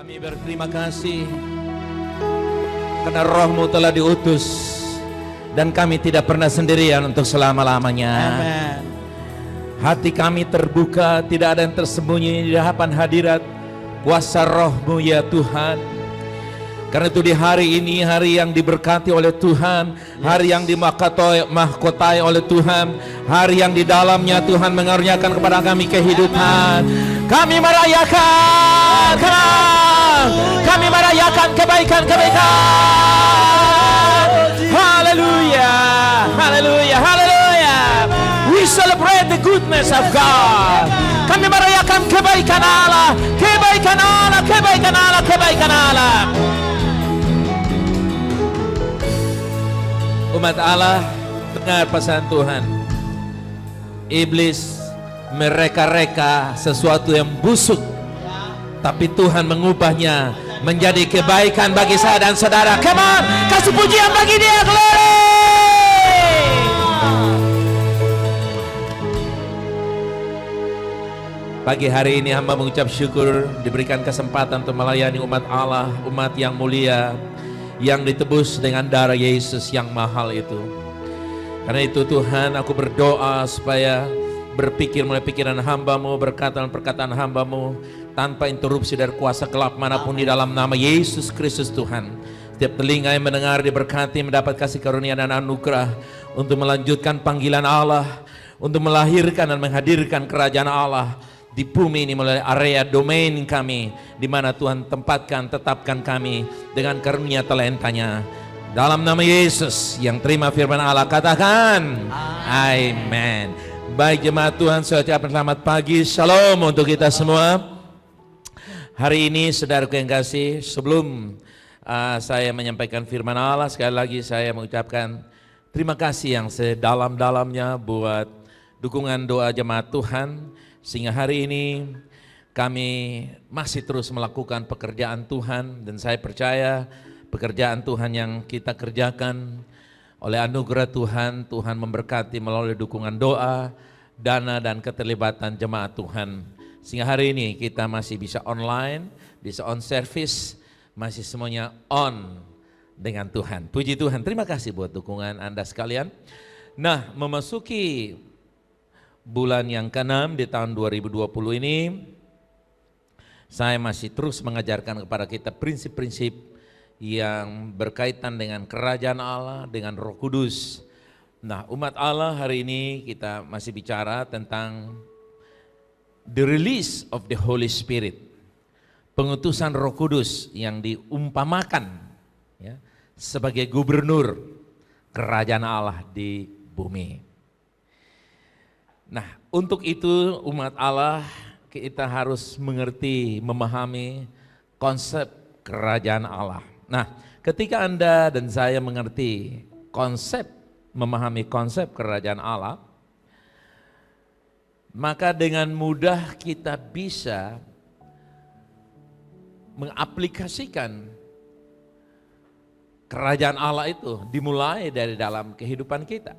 Kami berterima kasih karena Roh-Mu telah diutus dan kami tidak pernah sendirian untuk selama-lamanya. Amen. Hati kami terbuka, tidak ada yang tersembunyi di hadapan hadirat kuasa Roh-Mu ya Tuhan. Karena itu di hari ini, hari yang diberkati oleh Tuhan, hari yang dimahkotai oleh Tuhan, hari yang di dalamnya Tuhan mengaruniakan kepada kami kehidupan. Kami merayakan, kami merayakan kebaikan-kebaikan. Haleluya, haleluya, haleluya. We celebrate the goodness of God. Kami merayakan kebaikan Allah, kebaikan Allah, kebaikan Allah, kebaikan Allah. Umat Allah, dengar pesan Tuhan. Iblis mereka-reka sesuatu yang busuk, tapi Tuhan mengubahnya menjadi kebaikan bagi saya dan saudara. Come on, kasih pujian bagi Dia, glory. Pagi hari ini hamba mengucap syukur diberikan kesempatan untuk melayani umat Allah, umat yang mulia, yang ditebus dengan darah Yesus yang mahal itu. Karena itu Tuhan, aku berdoa supaya berpikir mulai pikiran hamba-Mu, perkataan-perkataan hamba-Mu tanpa interupsi dari kuasa gelap manapun di dalam nama Yesus Kristus Tuhan. Setiap telinga yang mendengar diberkati, mendapat kasih karunia dan anugerah untuk melanjutkan panggilan Allah, untuk melahirkan dan menghadirkan kerajaan Allah di bumi ini melalui area domain kami, di mana Tuhan tempatkan, tetapkan kami dengan karunia talentanya. Dalam nama Yesus yang terima firman Allah, katakan amin. Baik jemaat Tuhan, saya ucapkan selamat pagi, shalom untuk kita semua. Hari ini saudaraku yang kasih, sebelum saya menyampaikan firman Allah, sekali lagi saya mengucapkan terima kasih yang sedalam-dalamnya buat dukungan doa jemaat Tuhan. Sehingga hari ini kami masih terus melakukan pekerjaan Tuhan, dan saya percaya pekerjaan Tuhan yang kita kerjakan oleh anugerah Tuhan, Tuhan memberkati melalui dukungan doa, dana dan keterlibatan jemaat Tuhan. Sehingga hari ini kita masih bisa online, bisa on service, masih semuanya on dengan Tuhan. Puji Tuhan, terima kasih buat dukungan Anda sekalian. Nah, memasuki bulan yang ke-6 di tahun 2020 ini, saya masih terus mengajarkan kepada kita prinsip-prinsip yang berkaitan dengan kerajaan Allah, dengan Roh Kudus. Nah, umat Allah, hari ini kita masih bicara tentang the release of the Holy Spirit, pengutusan Roh Kudus yang diumpamakan ya, sebagai gubernur kerajaan Allah di bumi. Nah, untuk itu umat Allah kita harus mengerti, memahami konsep kerajaan Allah. Nah, ketika Anda dan saya mengerti konsep, memahami konsep kerajaan Allah, maka dengan mudah kita bisa mengaplikasikan kerajaan Allah itu dimulai dari dalam kehidupan kita.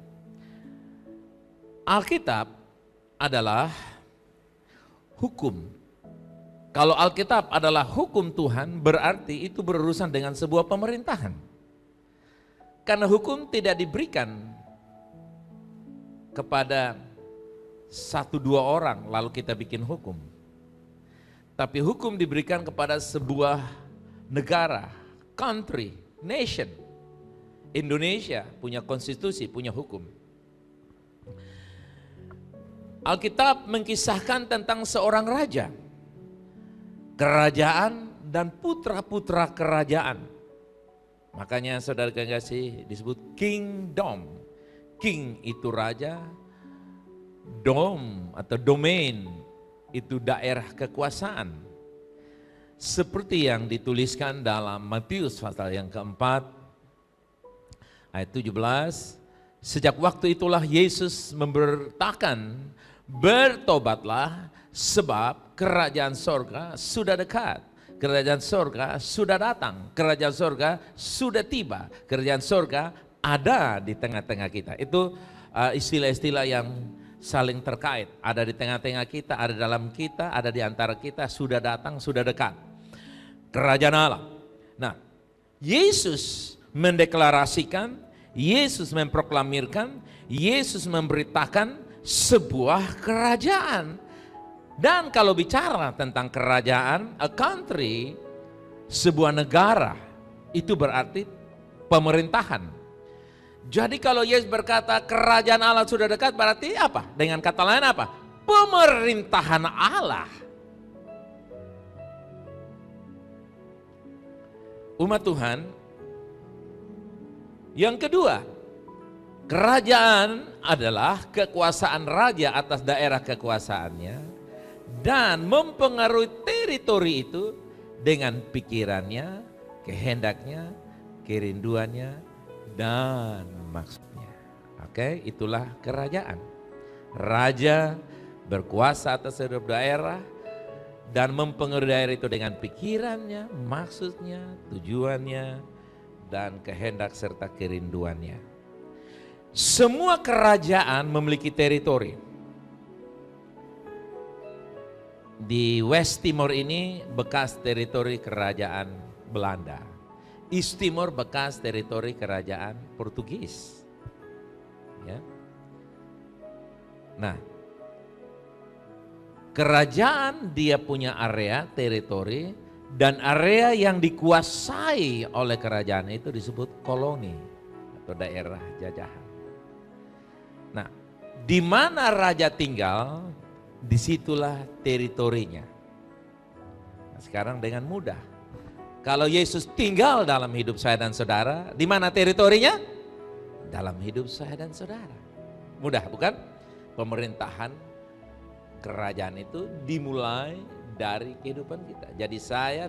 Alkitab adalah hukum. Kalau Alkitab adalah hukum Tuhan, berarti itu berurusan dengan sebuah pemerintahan. Karena hukum tidak diberikan kepada satu dua orang lalu kita bikin hukum. Tapi hukum diberikan kepada sebuah negara, country, nation. Indonesia punya konstitusi, punya hukum. Alkitab mengkisahkan tentang seorang raja, kerajaan dan putra-putra kerajaan. Makanya saudara kasih disebut kingdom. King itu raja, dom atau domain itu daerah kekuasaan. Seperti yang dituliskan dalam Matius pasal yang keempat ayat 17. Sejak waktu itulah Yesus memberitakan, bertobatlah sebab kerajaan sorga sudah dekat. Kerajaan sorga sudah datang. Kerajaan sorga sudah tiba. Kerajaan sorga ada di tengah-tengah kita. Itu istilah-istilah yang saling terkait. Ada di tengah-tengah kita, ada dalam kita, ada di antara kita, sudah datang, sudah dekat. kerajaan Allah. Nah, Yesus mendeklarasikan, Yesus memproklamirkan, Yesus memberitakan sebuah kerajaan. Dan kalau bicara tentang kerajaan, a country, sebuah negara, itu berarti pemerintahan. Jadi kalau Yesus berkata kerajaan Allah sudah dekat, berarti apa? Dengan kata lain apa? Pemerintahan Allah. Umat Tuhan, yang kedua, kerajaan adalah kekuasaan raja atas daerah kekuasaannya dan mempengaruhi teritori itu dengan pikirannya, kehendaknya, kerinduannya, dan maksudnya. Oke, itulah kerajaan. Raja berkuasa atas seluruh daerah dan mempengaruhi daerah itu dengan pikirannya, maksudnya, tujuannya, dan kehendak serta kerinduannya. Semua kerajaan memiliki teritori. Di West Timor ini bekas teritori kerajaan Belanda. East Timor bekas teritori kerajaan Portugis. Ya. Nah, kerajaan dia punya area, teritori, dan area yang dikuasai oleh kerajaan itu disebut koloni atau daerah jajahan. Nah, di mana raja tinggal, disitulah teritorinya. Nah, sekarang dengan mudah, kalau Yesus tinggal dalam hidup saya dan saudara, di mana teritorinya? Dalam hidup saya dan saudara. Mudah bukan? Pemerintahan kerajaan itu dimulai dari kehidupan kita. Jadi saya,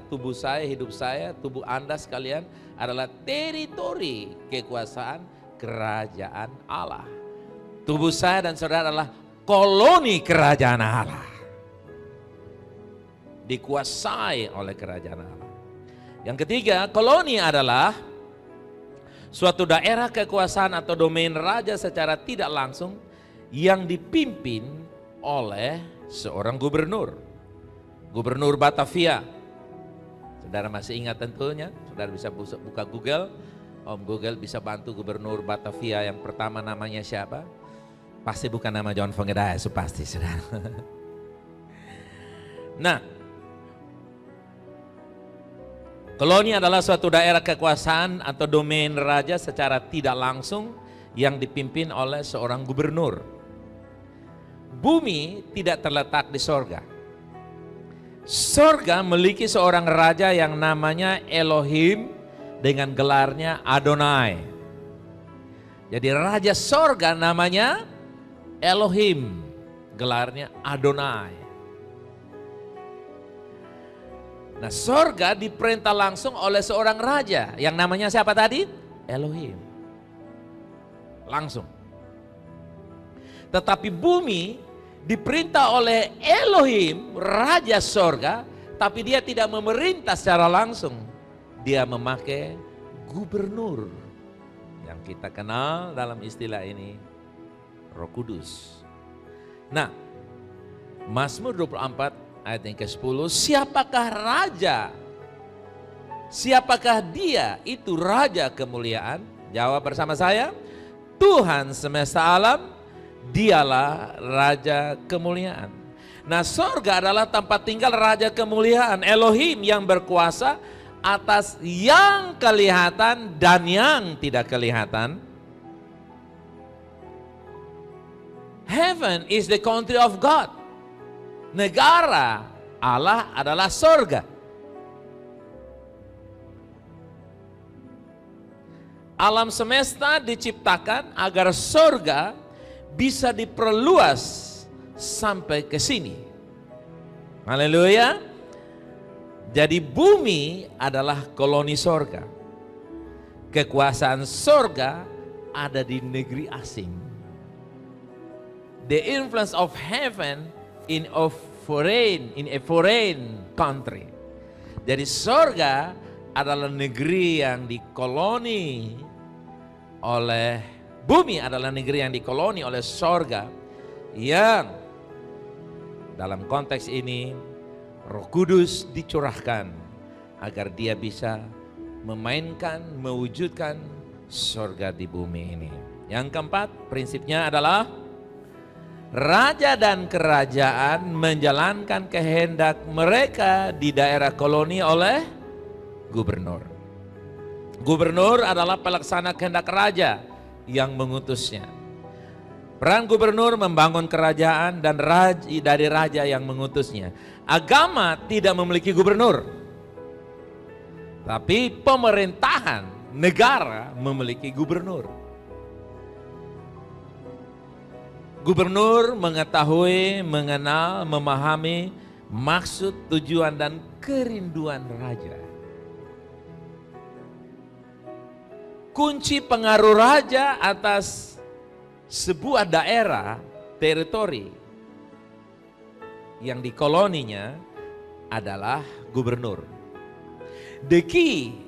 hidup saya, tubuh Anda sekalian adalah teritori kekuasaan kerajaan Allah. Tubuh saya dan saudara adalah koloni kerajaan Allah. Dikuasai oleh kerajaan Allah. Yang ketiga, koloni adalah suatu daerah kekuasaan atau domain raja secara tidak langsung yang dipimpin oleh seorang gubernur. Gubernur Batavia. Saudara masih ingat tentunya, saudara bisa buka Google. Om Google bisa bantu gubernur Batavia yang pertama namanya siapa? Pasti bukan nama John Fongeday, itu pasti saudara. Nah, koloni adalah suatu daerah kekuasaan atau domain raja secara tidak langsung yang dipimpin oleh seorang gubernur. Bumi tidak terletak di sorga. Sorga memiliki seorang raja yang namanya Elohim dengan gelarnya Adonai. Jadi raja sorga namanya Elohim, gelarnya Adonai. Nah, sorga diperintah langsung oleh seorang raja yang namanya siapa tadi? Elohim. Langsung. Tetapi bumi diperintah oleh Elohim, raja sorga, tapi dia tidak memerintah secara langsung. Dia memakai gubernur yang kita kenal dalam istilah ini Roh Kudus. Nah, Mazmur 24 ayat yang ke-10, siapakah raja? Siapakah dia? Itu raja kemuliaan. Jawab bersama saya, Tuhan semesta alam, dialah raja kemuliaan. Nah, sorga adalah tempat tinggal raja kemuliaan, Elohim yang berkuasa atas yang kelihatan dan yang tidak kelihatan. Heaven is the country of God. Negara Allah adalah sorga. Alam semesta diciptakan agar sorga bisa diperluas sampai ke sini. Haleluya. Jadi bumi adalah koloni sorga. Kekuasaan sorga ada di negeri asing. The influence of heaven in a foreign country. Jadi sorga adalah negeri yang dikoloni oleh, bumi adalah negeri yang dikoloni oleh sorga, yang dalam konteks ini Roh Kudus dicurahkan agar dia bisa memainkan, mewujudkan surga di bumi ini. Yang keempat, prinsipnya adalah raja dan kerajaan menjalankan kehendak mereka di daerah koloni oleh gubernur. Gubernur adalah pelaksana kehendak raja yang mengutusnya. Peran gubernur membangun kerajaan dan dari raja yang mengutusnya. Agama tidak memiliki gubernur, tapi pemerintahan negara memiliki gubernur. Gubernur mengetahui, mengenal, memahami maksud, tujuan, dan kerinduan raja. Kunci pengaruh raja atas sebuah daerah, teritori yang dikoloninya adalah gubernur. The key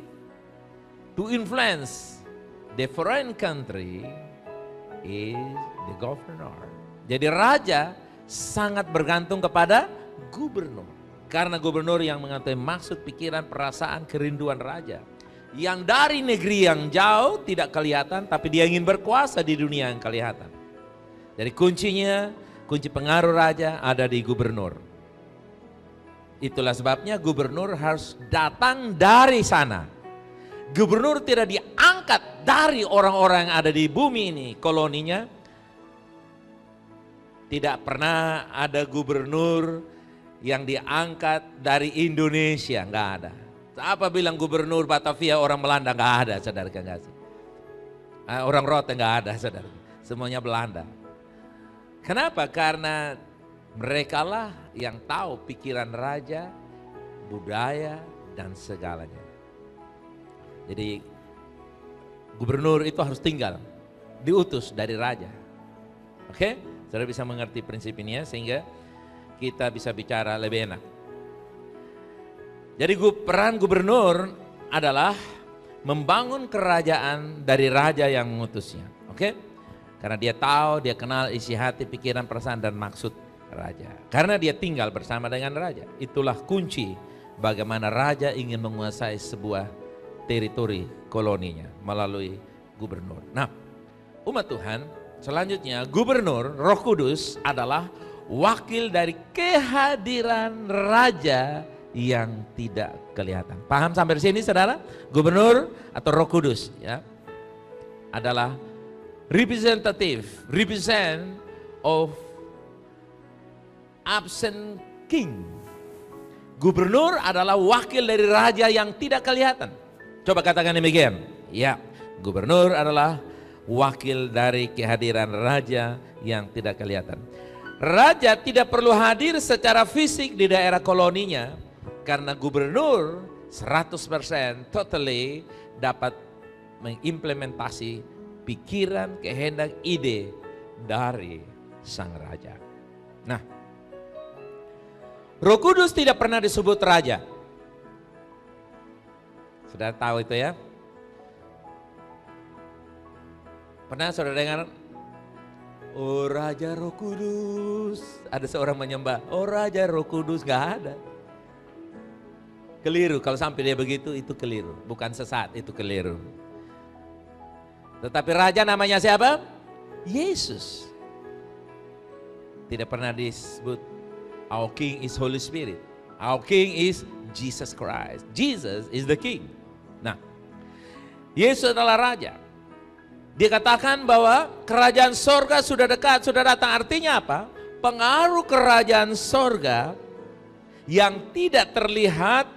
to influence the foreign country is the governor. Jadi raja sangat bergantung kepada gubernur. Karena gubernur yang mengetahui maksud, pikiran, perasaan, kerinduan raja. Yang dari negeri yang jauh tidak kelihatan, tapi dia ingin berkuasa di dunia yang kelihatan. Jadi kunci pengaruh raja ada di gubernur. Itulah sebabnya gubernur harus datang dari sana. Gubernur tidak diangkat dari orang-orang yang ada di bumi ini, koloninya. Tidak pernah ada gubernur yang diangkat dari Indonesia, enggak ada. Apa bilang gubernur Batavia orang Belanda? Enggak ada, saudara kasih. Orang Rote enggak ada, saudara. Semuanya Belanda. Kenapa? Karena merekalah yang tahu pikiran raja, budaya, dan segalanya. Jadi gubernur itu harus tinggal, diutus dari raja. Oke? Saudara bisa mengerti prinsip ini ya, sehingga kita bisa bicara lebih enak. Jadi peran gubernur adalah membangun kerajaan dari raja yang mengutusnya. Oke? Karena dia tahu, dia kenal isi hati, pikiran, perasaan, dan maksud raja. Karena dia tinggal bersama dengan raja. Itulah kunci bagaimana raja ingin menguasai sebuah teritori koloninya melalui gubernur. Nah, umat Tuhan, selanjutnya gubernur, Roh Kudus adalah wakil dari kehadiran raja yang tidak kelihatan. Paham sampai di sini, saudara? Gubernur atau Roh Kudus ya adalah represent of absent king. Gubernur adalah wakil dari raja yang tidak kelihatan. Coba katakan demikian. Ya, gubernur adalah wakil dari kehadiran raja yang tidak kelihatan. Raja tidak perlu hadir secara fisik di daerah koloninya karena gubernur 100% totally dapat mengimplementasi pikiran, kehendak, ide dari sang raja. Nah, Roh Kudus tidak pernah disebut raja. Sudah tahu itu ya? Pernah saudara dengar? Oh Raja Roh Kudus. Ada seorang menyembah, oh Raja Roh Kudus. Gak ada. Keliru, kalau sampai dia begitu itu keliru. Bukan sesat, itu keliru. Tetapi Raja namanya siapa? Yesus. Tidak pernah disebut our King is Holy Spirit. Our King is Jesus Christ. Jesus is the King. Nah, Yesus adalah Raja. Dikatakan bahwa kerajaan sorga sudah dekat, sudah datang. Artinya apa? Pengaruh kerajaan sorga yang tidak terlihat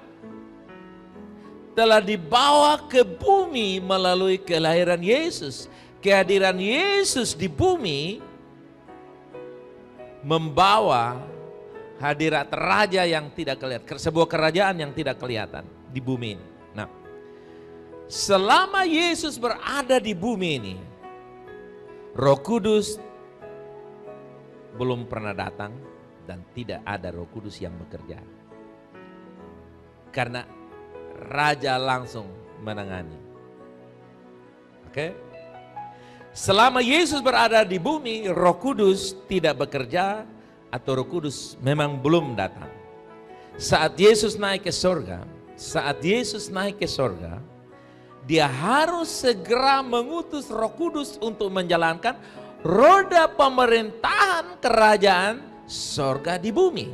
telah dibawa ke bumi melalui kelahiran Yesus. Kehadiran Yesus di bumi membawa hadirat raja yang tidak kelihatan, sebuah kerajaan yang tidak kelihatan di bumi ini. Nah, selama Yesus berada di bumi ini, Roh Kudus belum pernah datang dan tidak ada Roh Kudus yang bekerja. Karena Raja langsung menangani. Oke? Selama Yesus berada di bumi, Roh Kudus tidak bekerja atau Roh Kudus memang belum datang. Saat Yesus naik ke surga, saat Yesus naik ke sorga, dia harus segera mengutus Roh Kudus untuk menjalankan roda pemerintahan kerajaan sorga di bumi.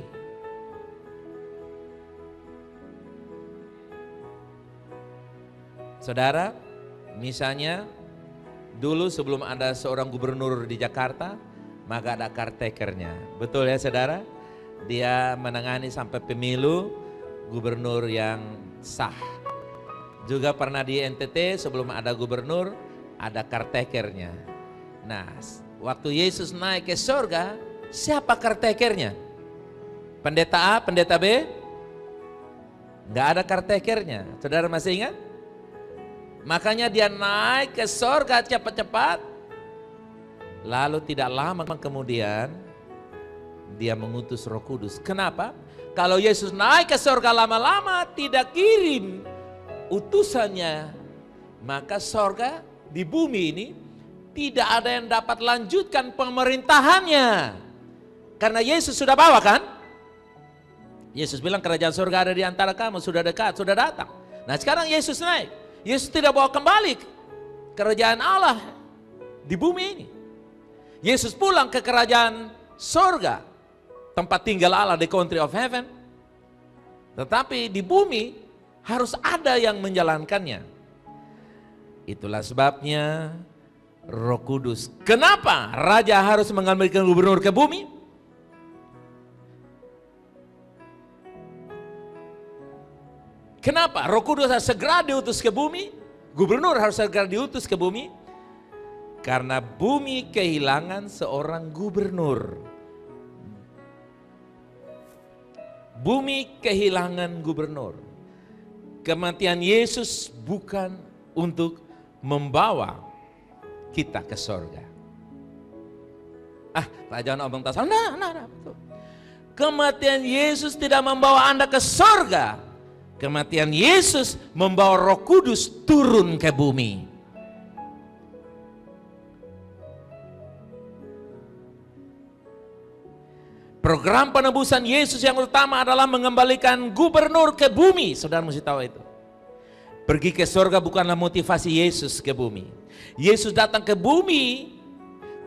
Saudara, misalnya dulu sebelum ada seorang gubernur di Jakarta, maka ada caretakernya. Betul ya saudara? Dia menangani sampai pemilu gubernur yang sah. Juga pernah di NTT sebelum ada gubernur, ada caretakernya. Nah, waktu Yesus naik ke surga, siapa caretakernya? Pendeta A, pendeta B? Nggak ada caretakernya. Saudara masih ingat? Makanya dia naik ke surga cepat-cepat. Lalu tidak lama kemudian dia mengutus Roh Kudus. Kenapa? Kalau Yesus naik ke surga lama-lama tidak kirim utusannya, maka surga di bumi ini tidak ada yang dapat lanjutkan pemerintahannya. Karena Yesus sudah bawa kan? Yesus bilang kerajaan surga ada di antara kamu, sudah dekat, sudah datang. Nah sekarang Yesus naik. Yesus tidak bawa kembali kerajaan Allah di bumi ini. Yesus pulang ke kerajaan surga, tempat tinggal Allah, the country of heaven. Tetapi di bumi harus ada yang menjalankannya. Itulah sebabnya Roh Kudus. Kenapa raja harus mengambilkan gubernur ke bumi? Kenapa Roh Kudus harus segera diutus ke bumi? Gubernur harus segera diutus ke bumi? Karena bumi kehilangan seorang gubernur. Bumi kehilangan gubernur. Kematian Yesus bukan untuk membawa kita ke sorga. Pak jangan omong tasawuf. Nah. Kematian Yesus tidak membawa Anda ke sorga. Kematian Yesus membawa Roh Kudus turun ke bumi. Program penebusan Yesus yang utama adalah mengembalikan gubernur ke bumi. Saudara mesti tahu itu. Pergi ke surga bukanlah motivasi Yesus ke bumi. Yesus datang ke bumi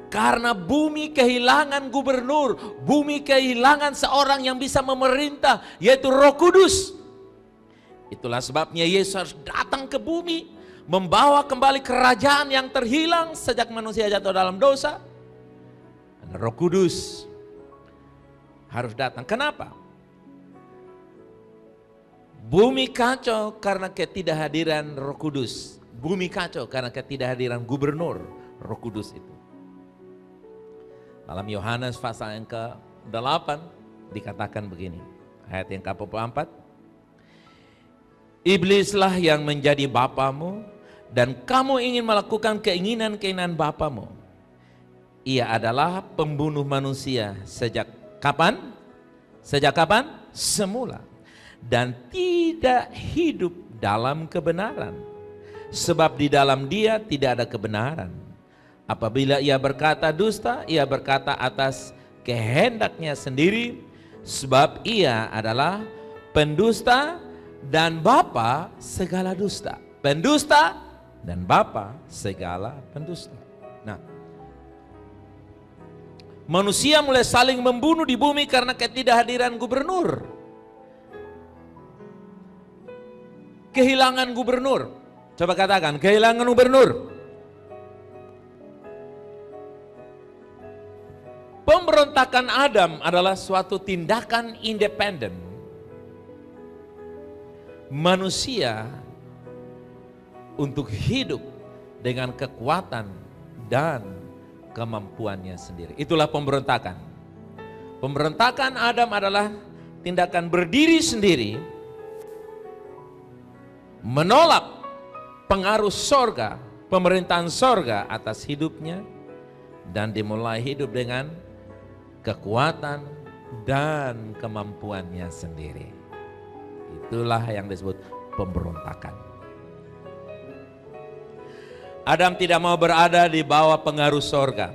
karena bumi kehilangan gubernur. Bumi kehilangan seorang yang bisa memerintah, yaitu Roh Kudus. Itulah sebabnya Yesus harus datang ke bumi, membawa kembali kerajaan yang terhilang sejak manusia jatuh dalam dosa. Dan Roh Kudus harus datang. Kenapa? Bumi kacau karena ketidakhadiran Roh Kudus. Bumi kacau karena ketidakhadiran gubernur Roh Kudus itu. Dalam Yohanes pasal yang ke-8 dikatakan begini, ayat yang ke-44. Iblislah yang menjadi bapamu dan kamu ingin melakukan keinginan-keinginan bapamu. Ia adalah pembunuh manusia sejak kapan? Sejak kapan? Semula. Dan tidak hidup dalam kebenaran. Sebab di dalam dia tidak ada kebenaran. Apabila ia berkata dusta, ia berkata atas kehendaknya sendiri. Sebab ia adalah pendusta dan bapa segala dusta. Pendusta dan bapa segala pendusta. Nah, manusia mulai saling membunuh di bumi karena ketidakhadiran gubernur. Kehilangan gubernur. Coba katakan, kehilangan gubernur. Pemberontakan Adam adalah suatu tindakan independen. Manusia untuk hidup dengan kekuatan dan kemampuannya sendiri. Itulah pemberontakan. Pemberontakan Adam adalah tindakan berdiri sendiri, menolak pengaruh sorga, pemerintahan sorga atas hidupnya, dan dimulai hidup dengan kekuatan dan kemampuannya sendiri. Itulah yang disebut pemberontakan. Adam tidak mau berada di bawah pengaruh sorga.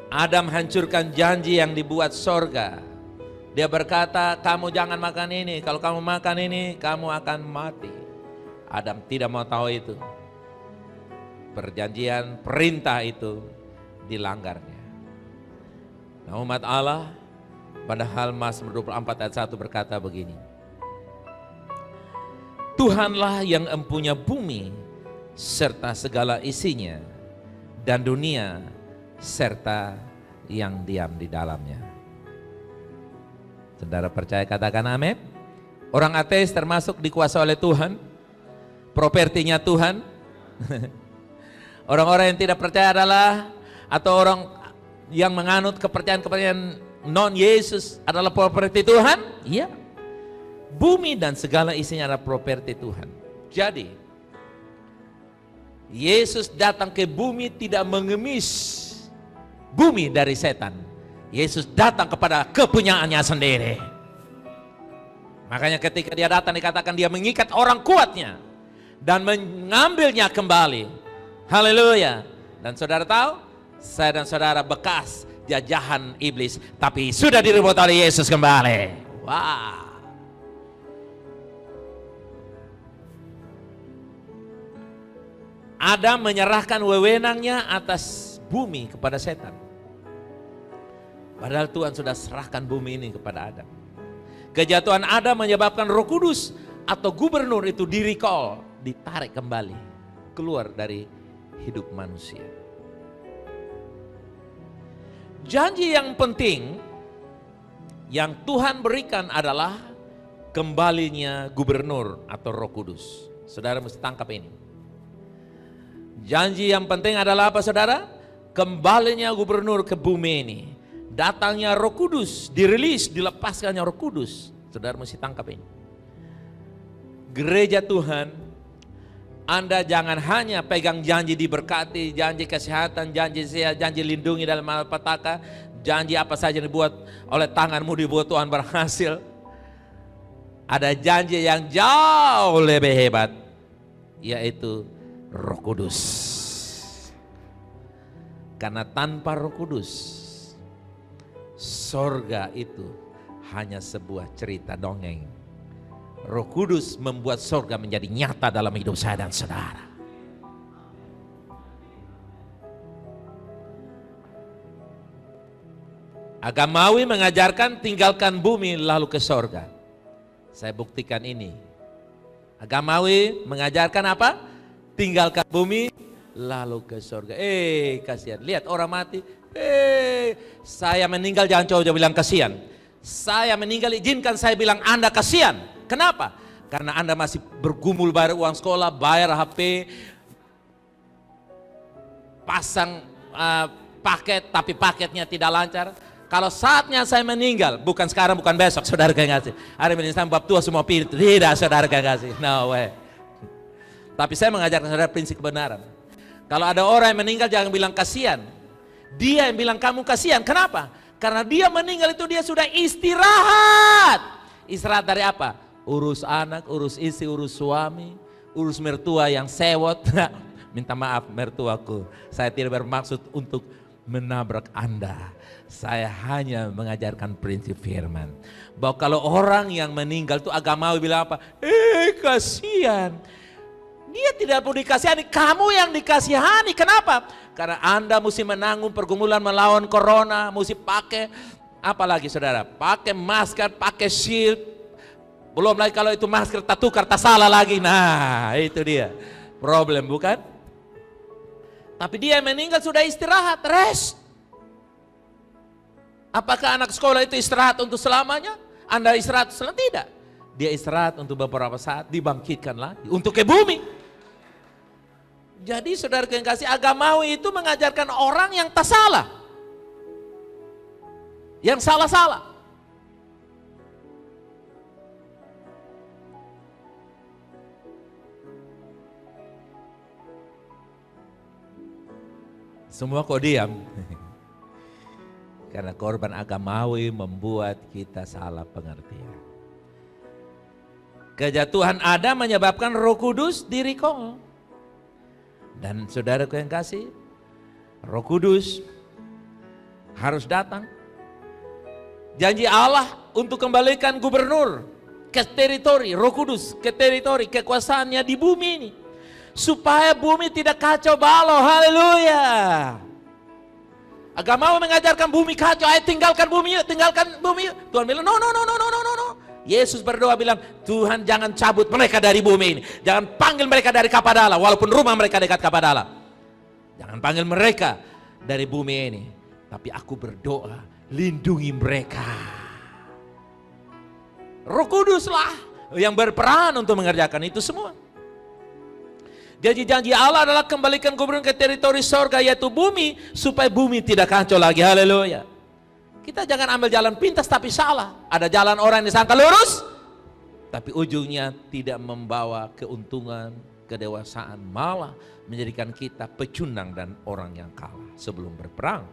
Adam hancurkan janji yang dibuat sorga Dia berkata, kamu jangan makan ini. Kalau kamu makan ini, kamu akan mati. Adam tidak mau tahu itu. Perjanjian, perintah itu dilanggarnya. Nah, umat Allah, padahal Mazmur 24 ayat 1 berkata begini. Tuhanlah yang empunya bumi serta segala isinya, dan dunia serta yang diam di dalamnya. Saudara percaya, katakan amin. Orang ateis termasuk dikuasai oleh Tuhan, propertinya Tuhan. Orang-orang yang tidak percaya adalah, atau orang yang menganut kepercayaan-kepercayaan non-Yesus adalah properti Tuhan. Iya, bumi dan segala isinya adalah properti Tuhan. Jadi Yesus datang ke bumi tidak mengemis bumi dari setan. Yesus datang kepada kepunyaannya sendiri. Makanya ketika dia datang dikatakan dia mengikat orang kuatnya dan mengambilnya kembali. Haleluya. Dan saudara tahu, saya dan saudara bekas jajahan iblis, tapi sudah direbut oleh Yesus kembali. Wah. Adam menyerahkan wewenangnya atas bumi kepada setan. Padahal Tuhan sudah serahkan bumi ini kepada Adam. Kejatuhan Adam menyebabkan Roh Kudus atau gubernur itu di-recall, ditarik kembali keluar dari hidup manusia. Janji yang penting yang Tuhan berikan adalah kembalinya gubernur atau Roh Kudus. Saudara mesti tangkap ini. Janji yang penting adalah apa, saudara? Kembalinya gubernur ke bumi ini. Datangnya Roh Kudus, dirilis, dilepaskannya Roh Kudus. Saudara mesti tangkap ini. Gereja Tuhan, Anda jangan hanya pegang janji diberkati, janji kesehatan, janji sehat, janji lindungi dalam malapetaka, janji apa saja yang dibuat oleh tanganmu dibuat Tuhan berhasil. Ada janji yang jauh lebih hebat, yaitu Roh Kudus. Karena tanpa Roh Kudus, sorga itu hanya sebuah cerita dongeng. Roh Kudus membuat sorga menjadi nyata dalam hidup saya dan saudara. Agamawi mengajarkan tinggalkan bumi lalu ke sorga. Saya buktikan ini. Agamawi mengajarkan apa? Tinggalkan bumi lalu ke sorga. Kasihan. Lihat orang mati. Saya meninggal jangan coba bilang kasihan. Saya meninggal izinkan saya bilang Anda kasihan. Kenapa? Karena Anda masih bergumul bayar uang sekolah, bayar HP, pasang paket tapi paketnya tidak lancar. Kalau saatnya saya meninggal, bukan sekarang, bukan besok, saudara kasih. Hari ini saya bab tua semua pilih, tidak saudara kasih. No way. Tapi saya mengajarkan saudara prinsip kebenaran. Kalau ada orang yang meninggal jangan bilang kasihan. Dia yang bilang kamu kasihan. Kenapa? Karena dia meninggal itu dia sudah istirahat. Istirahat dari apa? Urus anak, urus istri, urus suami, urus mertua yang sewot. Minta maaf mertuaku. Saya tidak bermaksud untuk menabrak Anda. Saya hanya mengajarkan prinsip firman. Bahwa kalau orang yang meninggal itu agamawi bilang apa? Kasihan. Dia tidak perlu dikasihani, kamu yang dikasihani. Kenapa? Karena Anda mesti menanggung pergumulan melawan corona, mesti pakai apa lagi saudara? Pakai masker, pakai shield. Belum lagi kalau itu masker tak tukar, tak salah lagi. Nah, itu dia. Problem bukan? Tapi dia yang meninggal sudah istirahat, rest. Apakah anak sekolah itu istirahat untuk selamanya? Anda istirahat selamanya? Tidak. Dia istirahat untuk beberapa saat, dibangkitkan lagi untuk ke bumi. Jadi saudara yang kasih, agamawi itu mengajarkan orang yang tak salah, yang salah-salah. Semua kok diam? Karena korban agamawi membuat kita salah pengertian. Kejatuhan Adam menyebabkan Roh Kudus di-recall. Dan saudaraku yang kasih, Roh Kudus harus datang. Janji Allah untuk kembalikan gubernur ke teritori, Roh Kudus ke teritori, kekuasaannya di bumi ini. Supaya bumi tidak kacau balau, haleluya. Agama mengajarkan bumi kacau, ayo tinggalkan bumi yuk, tinggalkan bumi yuk. Tuhan bilang, no. Yesus berdoa bilang, Tuhan jangan cabut mereka dari bumi ini. Jangan panggil mereka dari Kapadala, walaupun rumah mereka dekat Kapadala. Jangan panggil mereka dari bumi ini. Tapi aku berdoa, lindungi mereka. Roh Kuduslah yang berperan untuk mengerjakan itu semua. Janji Allah adalah kembalikan gubernur ke teritori sorga, yaitu bumi, supaya bumi tidak kacau lagi. Haleluya. Kita jangan ambil jalan pintas tapi salah. Ada jalan orang yang disangka lurus, tapi ujungnya tidak membawa keuntungan, kedewasaan, malah menjadikan kita pecundang dan orang yang kalah sebelum berperang.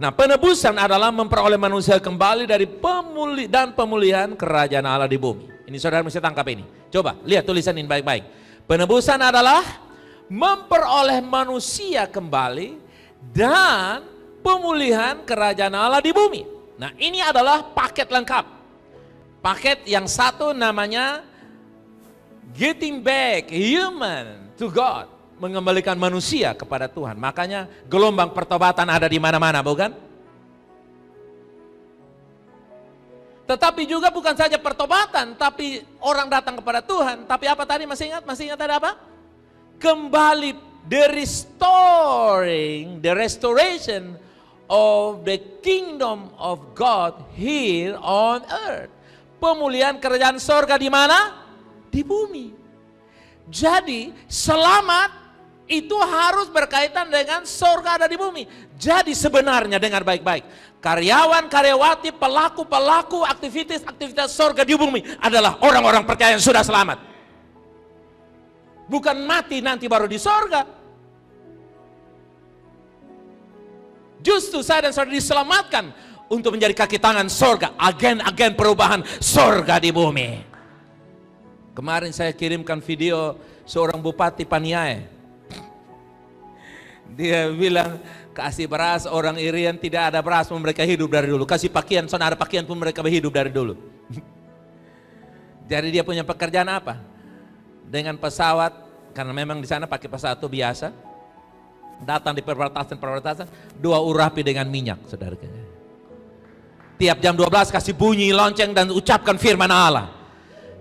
Nah, penebusan adalah memperoleh manusia kembali dari pemulihan kerajaan Allah di bumi. Ini saudara mesti tangkap ini. Coba lihat tulisan ini baik-baik. Penebusan adalah memperoleh manusia kembali dan pemulihan kerajaan Allah di bumi. Nah, ini adalah paket lengkap. Paket yang satu namanya getting back human to God, mengembalikan manusia kepada Tuhan. Makanya gelombang pertobatan ada di mana-mana, bukan? Tetapi juga bukan saja pertobatan, tapi orang datang kepada Tuhan. Tapi apa tadi, masih ingat? Masih ingat ada apa? Kembali, the restoration of the kingdom of God here on earth. Pemulihan kerajaan sorga di mana? Di bumi. Jadi selamat itu harus berkaitan dengan sorga ada di bumi. Jadi sebenarnya dengar baik-baik. Karyawan, karyawati, pelaku-pelaku, aktivitas sorga di bumi adalah orang-orang percaya yang sudah selamat. Bukan mati nanti baru di sorga. Justru saya dan saudara diselamatkan untuk menjadi kaki tangan sorga, agen-agen perubahan sorga di bumi. Kemarin saya kirimkan video seorang bupati Paniai. Dia bilang, kasih beras orang Irian tidak ada beras pun mereka hidup dari dulu. Kasih pakaian, soalnya ada pakaian pun mereka hidup dari dulu. Jadi dia punya pekerjaan apa? Dengan pesawat, karena memang di sana pakai pesawat itu biasa. Datang di perbatasan, 2 urapi dengan minyak, saudara. Tiap jam 12 kasih bunyi lonceng dan ucapkan firman Allah.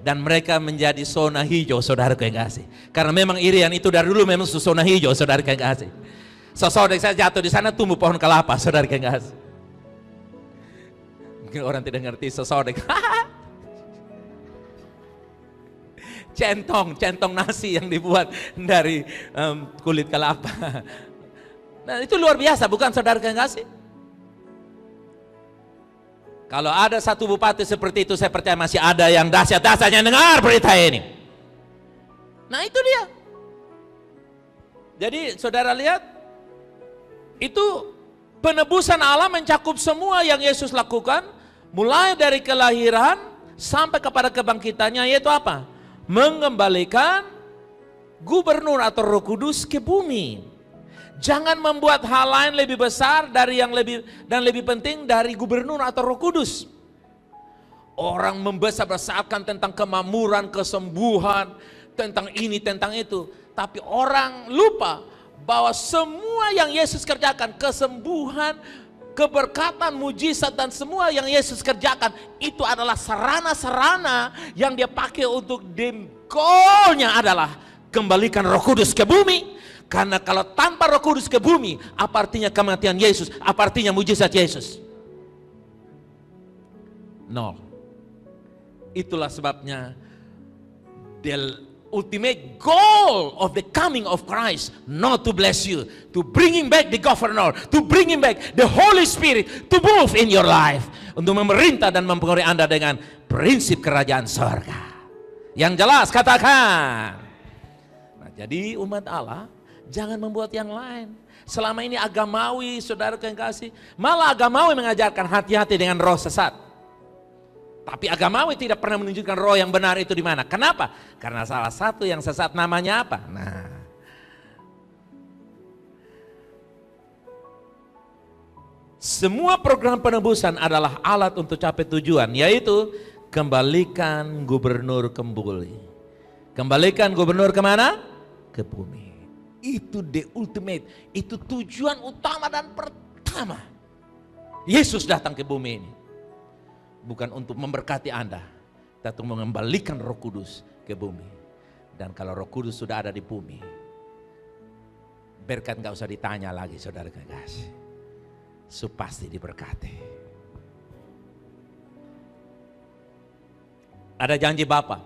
Dan mereka menjadi zona hijau, saudara yang kasih. Karena memang Irian itu dari dulu memang zona hijau, saudara yang kasih. Sosodek saya jatuh di sana tumbuh pohon kelapa, saudara yang kasih. Mungkin orang tidak ngerti sosodek. Centong nasi yang dibuat dari kulit kelapa. Nah, itu luar biasa, bukan saudara yang kasih? Kalau ada satu bupati seperti itu, saya percaya masih ada yang dahsyat-dahsyatnya dengar berita ini. Nah, itu dia. Jadi saudara lihat, itu penebusan Allah mencakup semua yang Yesus lakukan, mulai dari kelahiran sampai kepada kebangkitannya, yaitu apa? Mengembalikan gubernur atau Roh Kudus ke bumi. Jangan membuat hal lain lebih besar dari yang lebih penting dari gubernur atau Roh Kudus. Orang membesar-besarkan tentang kemakmuran, kesembuhan, tentang ini, tentang itu. Tapi orang lupa bahwa semua yang Yesus kerjakan, kesembuhan, keberkatan, mujizat dan semua yang Yesus kerjakan itu adalah sarana-sarana yang dia pakai untuk goalnya adalah kembalikan Roh Kudus ke bumi. Karena kalau tanpa Roh Kudus ke bumi, apa artinya kematian Yesus? Apa artinya mujizat Yesus? Nol. Itulah sebabnya the ultimate goal of the coming of Christ, not to bless you, to bring him back the governor, to bring him back the Holy Spirit, to move in your life, untuk memerintah dan mempengaruhi Anda dengan prinsip kerajaan surga. Yang jelas katakan. Nah, jadi umat Allah jangan membuat yang lain. Selama ini agamawi, saudara yang kasih, malah agamawi mengajarkan hati-hati dengan roh sesat. Tapi agamawi tidak pernah menunjukkan roh yang benar itu di mana. Kenapa? Karena salah satu yang sesat namanya apa? Semua program penebusan adalah alat untuk capai tujuan, yaitu kembalikan gubernur kembali. Kembalikan gubernur kemana? Ke bumi. Itu the ultimate, itu tujuan utama dan pertama. Yesus datang ke bumi ini. Bukan untuk memberkati Anda, tapi untuk mengembalikan Roh Kudus ke bumi. Dan kalau Roh Kudus sudah ada di bumi, berkat gak usah ditanya lagi, saudara kekasih. Pasti diberkati. Ada janji Bapa.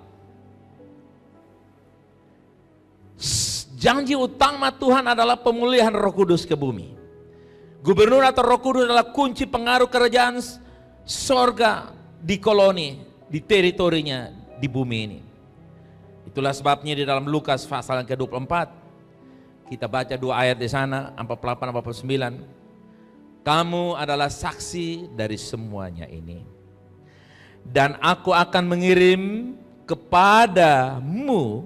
Janji utama Tuhan adalah pemulihan Roh Kudus ke bumi. Gubernur atau Roh Kudus adalah kunci pengaruh kerajaan sorga di koloni, di teritorinya, di bumi ini. Itulah sebabnya di dalam Lukas pasal yang ke-24, kita baca 2 ayat di sana, 48-49. Kamu adalah saksi dari semuanya ini. Dan aku akan mengirim kepadamu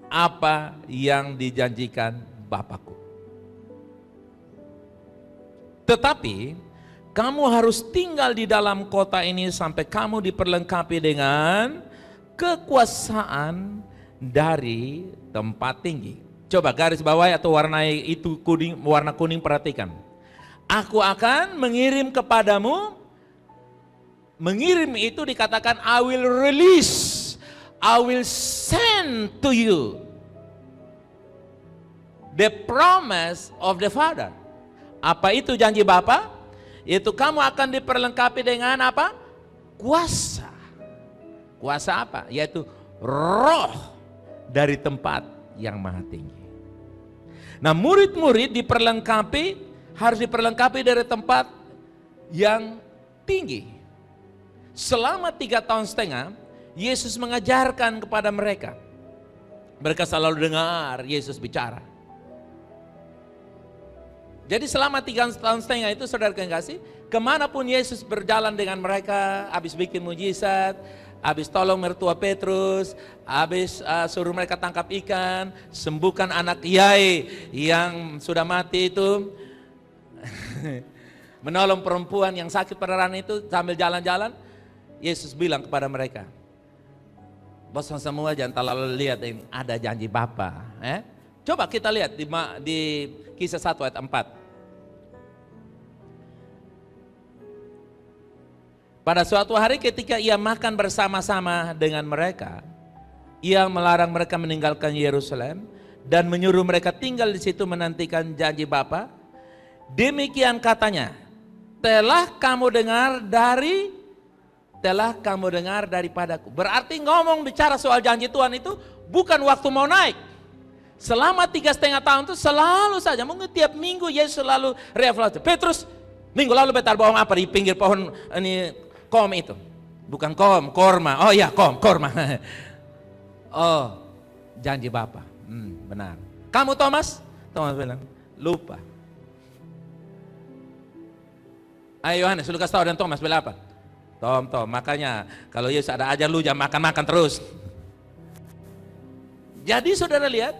apa yang dijanjikan Bapakku. Tetapi kamu harus tinggal di dalam kota ini sampai kamu diperlengkapi dengan kekuasaan dari tempat tinggi. Coba garis bawahi atau warnai itu kuning, warna kuning, perhatikan. Aku akan mengirim kepadamu. Mengirim itu dikatakan I will release, I will send to you the promise of the Father. Apa itu janji Bapa? Itu kamu akan diperlengkapi dengan apa? Kuasa. Kuasa apa? Yaitu roh dari tempat yang maha tinggi. Nah, murid-murid harus diperlengkapi dari tempat yang tinggi. Selama 3,5 tahun, Yesus mengajarkan kepada mereka. Mereka selalu dengar Yesus bicara. Jadi selama 3,5 tahun itu, saudara kekasih, kemanapun Yesus berjalan dengan mereka, habis bikin mujizat, habis tolong mertua Petrus, habis suruh mereka tangkap ikan, sembuhkan anak Yai yang sudah mati itu, menolong perempuan yang sakit perdarahan itu sambil jalan-jalan, Yesus bilang kepada mereka, bosan semua, jangan terlalu lihat yang ada janji Bapa. Coba kita lihat di Kisah 1 ayat 4. Pada suatu hari ketika ia makan bersama-sama dengan mereka, ia melarang mereka meninggalkan Yerusalem dan menyuruh mereka tinggal di situ menantikan janji Bapa. Demikian katanya, telah kamu dengar daripadaku. Berarti bicara soal janji Tuhan itu bukan waktu mau naik. Selama 3,5 tahun itu selalu saja, mungkin tiap minggu Yesus selalu reevaluasi. Petrus, minggu lalu betar bohong apa di pinggir pohon ini kom itu? Bukan korma. Oh iya, korma. Oh, janji Bapa. Benar. Kamu Thomas? Thomas bilang, lupa. Ayo Yohanes, lu kasih tahu, dan Thomas bilang apa? Tom, makanya kalau Yesus ada ajar lu jangan makan-makan terus. Jadi saudara lihat,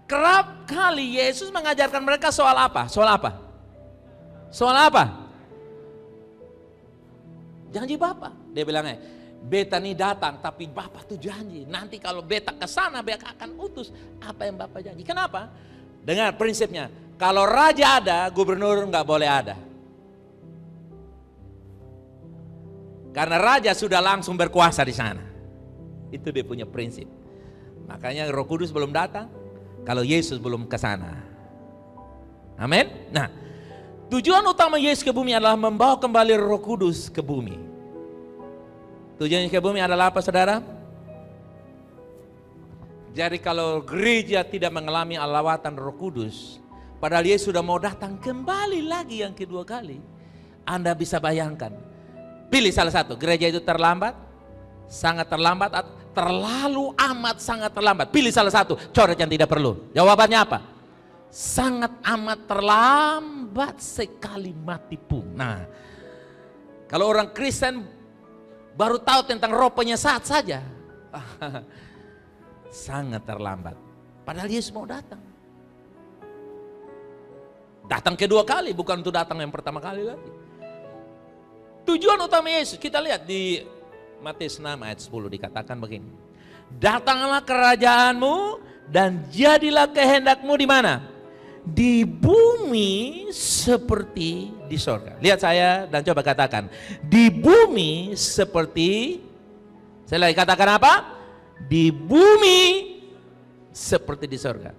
kerap kali Yesus mengajarkan mereka soal apa? Soal apa? Soal apa? Janji Bapa. Dia bilangnya, beta nih datang tapi Bapa tuh janji. Nanti kalau beta ke sana beta akan utus apa yang Bapa janji. Kenapa? Dengar prinsipnya, kalau raja ada, gubernur nggak boleh ada. Karena raja sudah langsung berkuasa di sana. Itu dia punya prinsip. Makanya Roh Kudus belum datang kalau Yesus belum ke sana. Amin. Nah, tujuan utama Yesus ke bumi adalah membawa kembali Roh Kudus ke bumi. Tujuannya ke bumi adalah apa, saudara? Jadi kalau gereja tidak mengalami lawatan Roh Kudus, padahal Yesus sudah mau datang kembali lagi yang kedua kali, Anda bisa bayangkan. Pilih salah satu, gereja itu terlambat, sangat terlambat, terlalu amat sangat terlambat. Pilih salah satu, coret yang tidak perlu. Jawabannya apa? Sangat amat terlambat sekali mati pun. Nah, kalau orang Kristen baru tahu tentang roh penyesat saja, sangat terlambat. Padahal Yesus mau datang. Datang kedua kali, bukan untuk datang yang pertama kali lagi. Tujuan utama Yesus, kita lihat di Matius 6 ayat 10 dikatakan begini. Datanglah kerajaanmu dan jadilah kehendakmu di mana? Di bumi seperti di sorga. Lihat saya dan coba katakan. Di bumi seperti, saya lagi katakan apa? Di bumi seperti di sorga.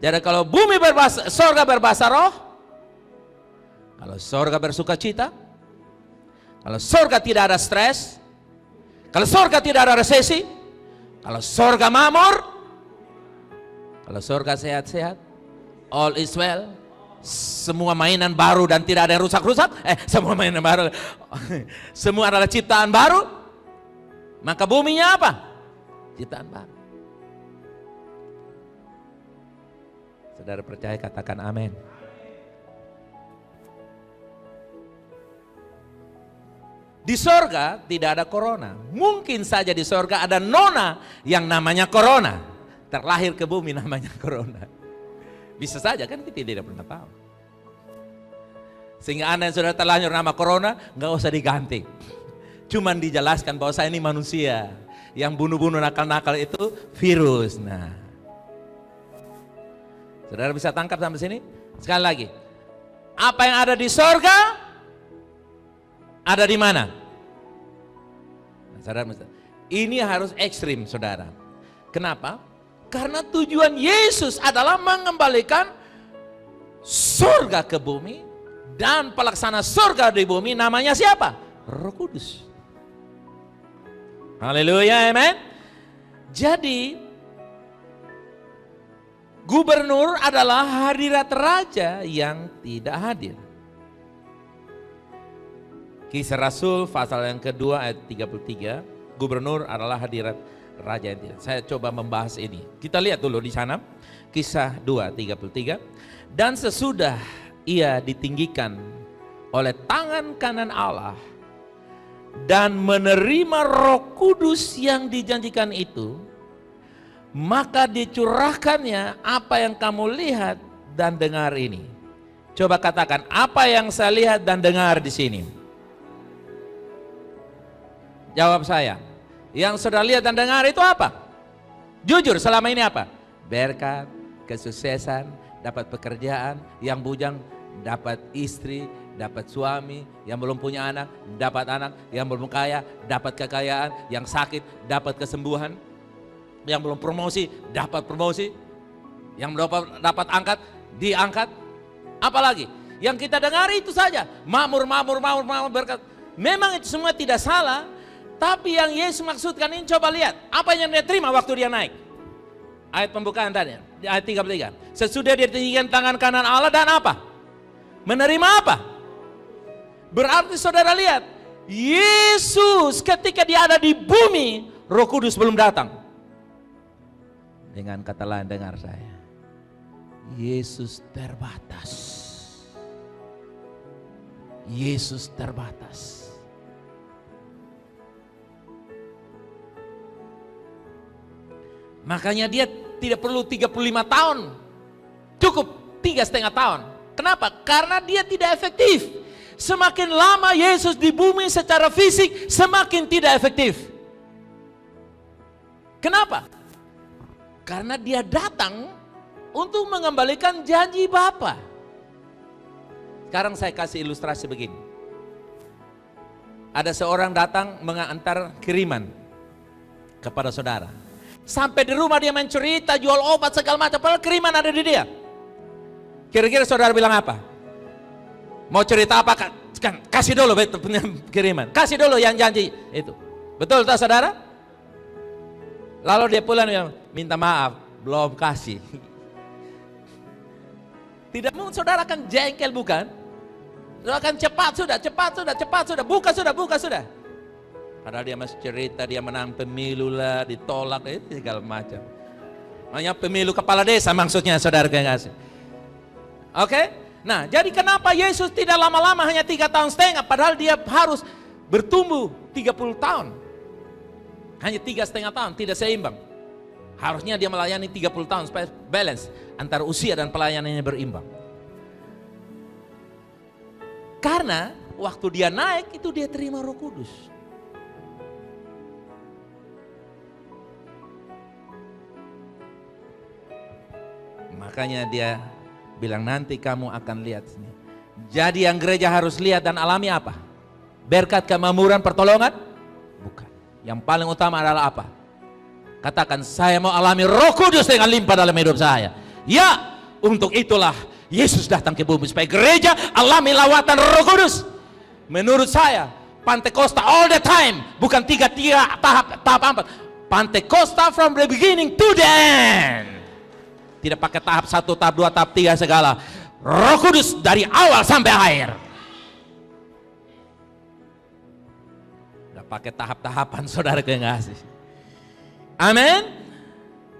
Jadi kalau bumi berbahasa, sorga berbahasa roh, kalau sorga bersuka cita, kalau sorga tidak ada stres, kalau sorga tidak ada resesi, kalau sorga makmur, kalau sorga sehat-sehat, all is well, semua mainan baru dan tidak ada yang rusak-rusak, semua mainan baru, semua adalah ciptaan baru, maka buminya apa? Ciptaan baru. Saudara percaya, katakan amin. Di sorga tidak ada corona. Mungkin saja di sorga ada nona yang namanya corona. Terlahir ke bumi namanya corona. Bisa saja, kan kita tidak pernah tahu. Sehingga Anda yang sudah terlanjur nama corona, nggak usah diganti. Cuman dijelaskan bahwa saya ini manusia. Yang bunuh-bunuh nakal-nakal itu virus. Nah, saudara bisa tangkap sampai sini? Sekali lagi, apa yang ada di sorga ada di mana? Nah, saudara, ini harus ekstrim, saudara. Kenapa? Karena tujuan Yesus adalah mengembalikan sorga ke bumi, dan pelaksana sorga di bumi namanya siapa? Roh Kudus. Haleluya, amen. Jadi gubernur adalah hadirat raja yang tidak hadir. Kisah Rasul pasal yang kedua ayat 33, gubernur adalah hadirat raja yang tidak. Saya coba membahas ini. Kita lihat dulu di sana, Kisah 2:33. Dan sesudah ia ditinggikan oleh tangan kanan Allah dan menerima Roh Kudus yang dijanjikan itu, maka dicurahkannya apa yang kamu lihat dan dengar ini. Coba katakan, apa yang saya lihat dan dengar di sini? Jawab saya. Yang sudah lihat dan dengar itu apa? Jujur, selama ini apa? Berkat, kesuksesan, dapat pekerjaan, yang bujang dapat istri, dapat suami, yang belum punya anak, dapat anak, yang belum kaya, dapat kekayaan, yang sakit, dapat kesembuhan, yang belum promosi, dapat promosi, yang belum dapat angkat, diangkat. Apalagi? Yang kita dengar itu saja, makmur, berkat. Memang itu semua tidak salah, tapi yang Yesus maksudkan ini, coba lihat, apa yang dia terima waktu dia naik. Ayat pembukaan tadi, ayat 33. Sesudah dia tinggikan tangan kanan Allah dan apa? Menerima apa? Berarti saudara lihat, Yesus ketika dia ada di bumi, Roh Kudus belum datang. Dengan kata lain, dengar saya, Yesus terbatas. Yesus terbatas. Makanya dia tidak perlu 35 tahun, cukup 3,5 tahun. Kenapa? Karena dia tidak efektif. Semakin lama Yesus di bumi secara fisik, semakin tidak efektif. Kenapa? Karena dia datang untuk mengembalikan janji Bapa. Sekarang saya kasih ilustrasi begini. Ada seorang datang mengantar kiriman kepada saudara. Sampai di rumah dia main cerita, jual obat segala macam, padahal kiriman ada di dia. Kira-kira saudara bilang apa? Mau cerita apa? Kan kasih dulu kiriman, kasih dulu yang janji itu. Betul tak saudara? Lalu dia pulang bilang, minta maaf, belum kasih. Tidak mau saudara akan jengkel bukan? Saudara akan cepat sudah, buka sudah. Padahal dia masih cerita, dia menang pemilu lah, ditolak, segala macam. Makanya pemilu kepala desa maksudnya saudara kasih. Oke? Nah, jadi kenapa Yesus tidak lama-lama hanya 3,5 tahun, padahal dia harus bertumbuh 30 tahun. Hanya 3,5 tahun, tidak seimbang. Harusnya dia melayani 30 tahun supaya balance antara usia dan pelayanannya berimbang. Karena waktu dia naik itu dia terima Roh Kudus. Makanya dia bilang nanti kamu akan lihat sini. Jadi yang gereja harus lihat dan alami apa? Berkat, kemakmuran, pertolongan? Bukan. Yang paling utama adalah apa? Katakan, saya mau alami Roh Kudus dengan limpah dalam hidup saya. Ya, untuk itulah Yesus datang ke bumi supaya gereja alami lawatan Roh Kudus. Menurut saya, Pantekosta all the time, bukan tiga tahap 4. Pantekosta from the beginning to the end. Tidak pakai tahap 1, tahap 2, tahap 3 segala. Roh Kudus dari awal sampai akhir. Tidak pakai tahap-tahapan, saudara kekasih. Amin.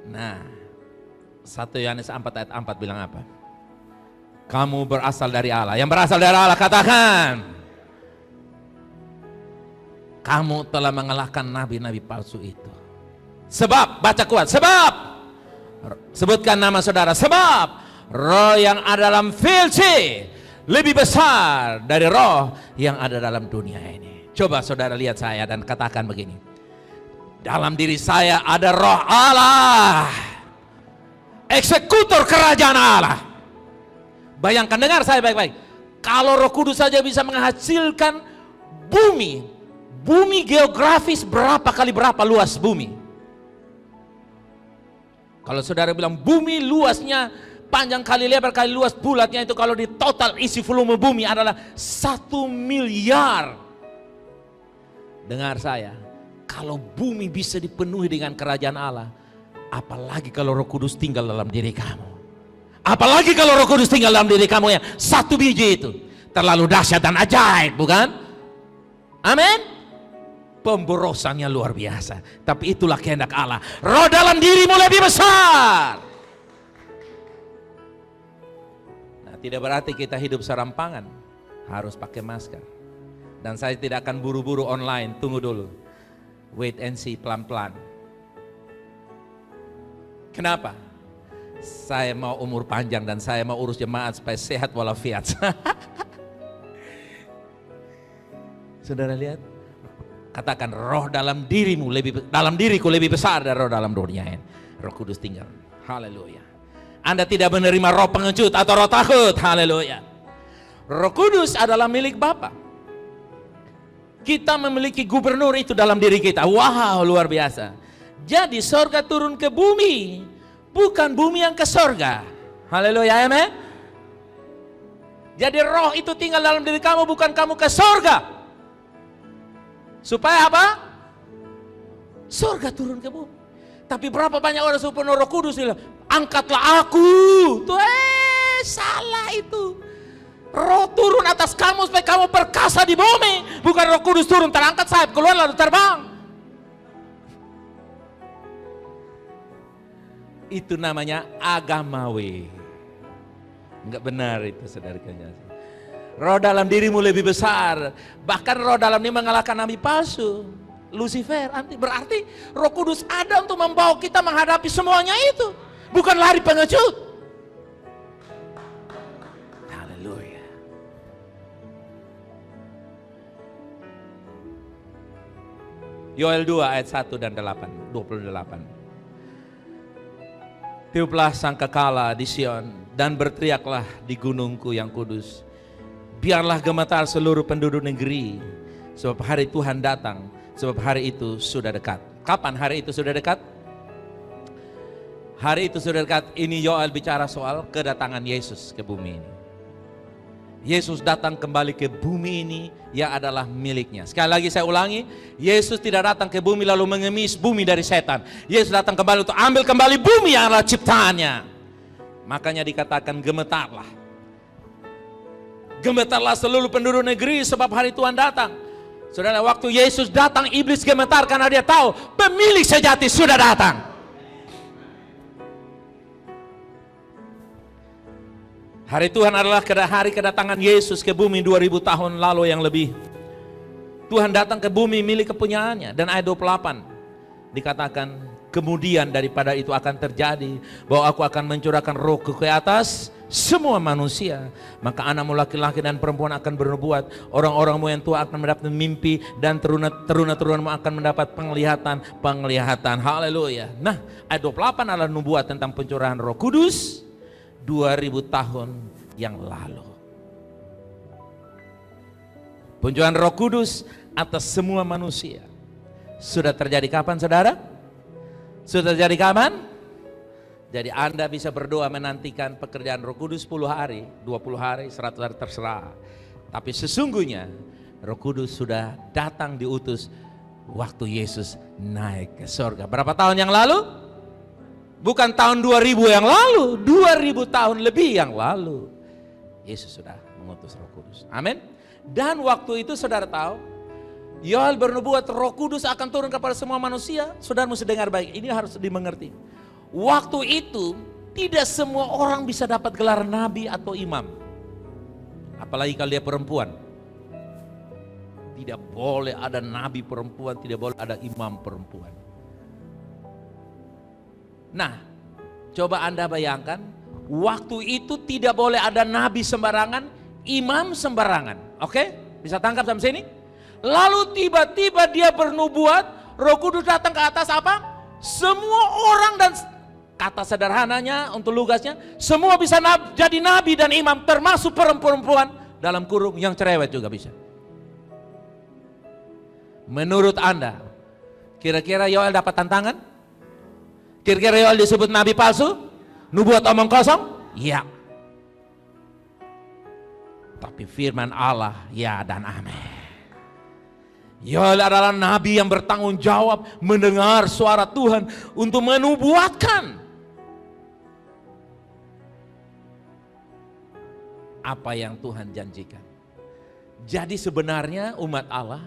Nah, 1 Yohanes 4 ayat 4 bilang apa? Kamu berasal dari Allah. Yang berasal dari Allah katakan, kamu telah mengalahkan nabi-nabi palsu itu. Sebab, baca kuat, sebab, sebutkan nama saudara, sebab roh yang ada dalam Filsy lebih besar dari roh yang ada dalam dunia ini. Coba saudara lihat saya dan katakan begini, dalam diri saya ada roh Allah, eksekutor kerajaan Allah. Bayangkan, dengar saya baik-baik, kalau Roh Kudus saja bisa menghasilkan bumi geografis berapa kali berapa luas bumi. Kalau saudara bilang bumi luasnya panjang kali lebar kali luas bulatnya, itu kalau di total isi volume bumi adalah 1 miliar. Dengar saya, kalau bumi bisa dipenuhi dengan kerajaan Allah, apalagi kalau Roh Kudus tinggal dalam diri kamu. Apalagi kalau Roh Kudus tinggal dalam diri kamu, ya 1 biji itu terlalu dahsyat dan ajaib, bukan? Amin. Pemborosannya luar biasa, tapi itulah kehendak Allah. Roh dalam dirimu lebih besar. Nah, tidak berarti kita hidup serampangan, harus pakai masker. Dan saya tidak akan buru-buru online, tunggu dulu, wait and see, pelan-pelan. Kenapa? Saya mau umur panjang dan saya mau urus jemaat supaya sehat walafiat. Saudara lihat, katakan, roh dalam dirimu dalam diriku lebih besar dari roh dalam dunia ini. Roh Kudus tinggal. Haleluya. Anda tidak menerima roh pengecut atau roh takut. Haleluya. Roh Kudus adalah milik Bapa. Kita memiliki gubernur itu dalam diri kita. Wow, luar biasa. Jadi sorga turun ke bumi, bukan bumi yang ke sorga. Haleluya, amen. Jadi roh itu tinggal dalam diri kamu, bukan kamu ke sorga. Supaya apa? Sorga turun ke bumi. Tapi berapa banyak orang penuh Roh Kudus bilang, angkatlah aku. Tuh, salah itu. Roh turun atas kamu supaya kamu perkasa di bumi. Bukan Roh Kudus turun, terangkat sayap, keluar lalu terbang. Itu namanya agamawi. Enggak benar itu, saudara kekasih. Roh dalam dirimu lebih besar. Bahkan roh dalam ini mengalahkan nabi palsu, Lucifer. Berarti Roh Kudus ada untuk membawa kita menghadapi semuanya itu, bukan lari pengecut. Haleluya. Yoel 2 ayat 1 dan 28. Tiuplah sangkakala di Sion dan berteriaklah di gunungku yang kudus. Biarlah gemetar seluruh penduduk negeri, sebab hari Tuhan datang, sebab hari itu sudah dekat. Kapan hari itu sudah dekat? Hari itu sudah dekat. Ini Yoel bicara soal kedatangan Yesus ke bumi ini. Yesus datang kembali ke bumi ini yang adalah miliknya. Sekali lagi saya ulangi, Yesus tidak datang ke bumi lalu mengemis bumi dari setan. Yesus datang kembali untuk ambil kembali bumi yang adalah ciptaannya. Makanya dikatakan gemetarlah. Gemetarlah seluruh penduduk negeri sebab hari Tuhan datang. Saudara, waktu Yesus datang, iblis gemetar karena dia tahu pemilik sejati sudah datang. Hari Tuhan adalah hari kedatangan Yesus ke bumi 2000 tahun lalu yang lebih. Tuhan datang ke bumi milik kepunyaannya. Dan ayat 28 dikatakan, kemudian daripada itu akan terjadi bahwa aku akan mencurahkan rohku ke atas semua manusia. Maka anakmu laki-laki dan perempuan akan bernubuat, orang-orangmu yang tua akan mendapat mimpi, dan teruna-terunanmu akan mendapat penglihatan. Haleluya. Nah, ayat 28 adalah nubuat tentang pencurahan Roh Kudus 2000 tahun yang lalu. Pencurahan Roh Kudus atas semua manusia sudah terjadi kapan, saudara? Sudah terjadi kapan? Jadi Anda bisa berdoa menantikan pekerjaan Roh Kudus 10 hari, 20 hari, 100 hari, terserah. Tapi sesungguhnya Roh Kudus sudah datang diutus waktu Yesus naik ke surga. Berapa tahun yang lalu? Bukan tahun 2000 yang lalu, 2000 tahun lebih yang lalu. Yesus sudah mengutus Roh Kudus. Amin. Dan waktu itu saudara tahu, Yoel bernubuat Roh Kudus akan turun kepada semua manusia. Saudara mesti dengar baik, ini harus dimengerti. Waktu itu tidak semua orang bisa dapat gelar nabi atau imam. Apalagi kalau dia perempuan. Tidak boleh ada nabi perempuan, tidak boleh ada imam perempuan. Nah, coba Anda bayangkan, waktu itu tidak boleh ada nabi sembarangan, imam sembarangan. Oke? Bisa tangkap sampai sini? Lalu tiba-tiba dia bernubuat, Roh Kudus datang ke atas apa? Semua orang, dan kata sederhananya untuk lugasnya, semua bisa jadi nabi dan imam, termasuk perempuan dalam kurung yang cerewet juga bisa. Menurut Anda, kira-kira Yoel dapat tantangan? Kira-kira Yoel disebut nabi palsu? Nubuat omong kosong? Iya. Tapi firman Allah ya dan amin. Yoel adalah nabi yang bertanggung jawab mendengar suara Tuhan untuk menubuatkan apa yang Tuhan janjikan. Jadi sebenarnya umat Allah,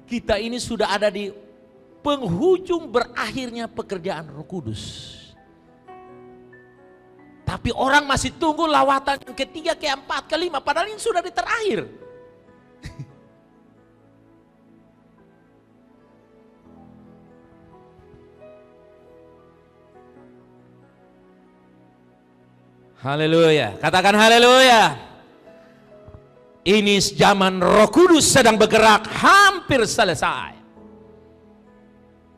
kita ini sudah ada di penghujung berakhirnya pekerjaan Roh Kudus. Tapi orang masih tunggu lawatan yang ketiga, keempat, kelima, padahal ini sudah di terakhir. Haleluya, katakan haleluya. Ini zaman Roh Kudus sedang bergerak, hampir selesai.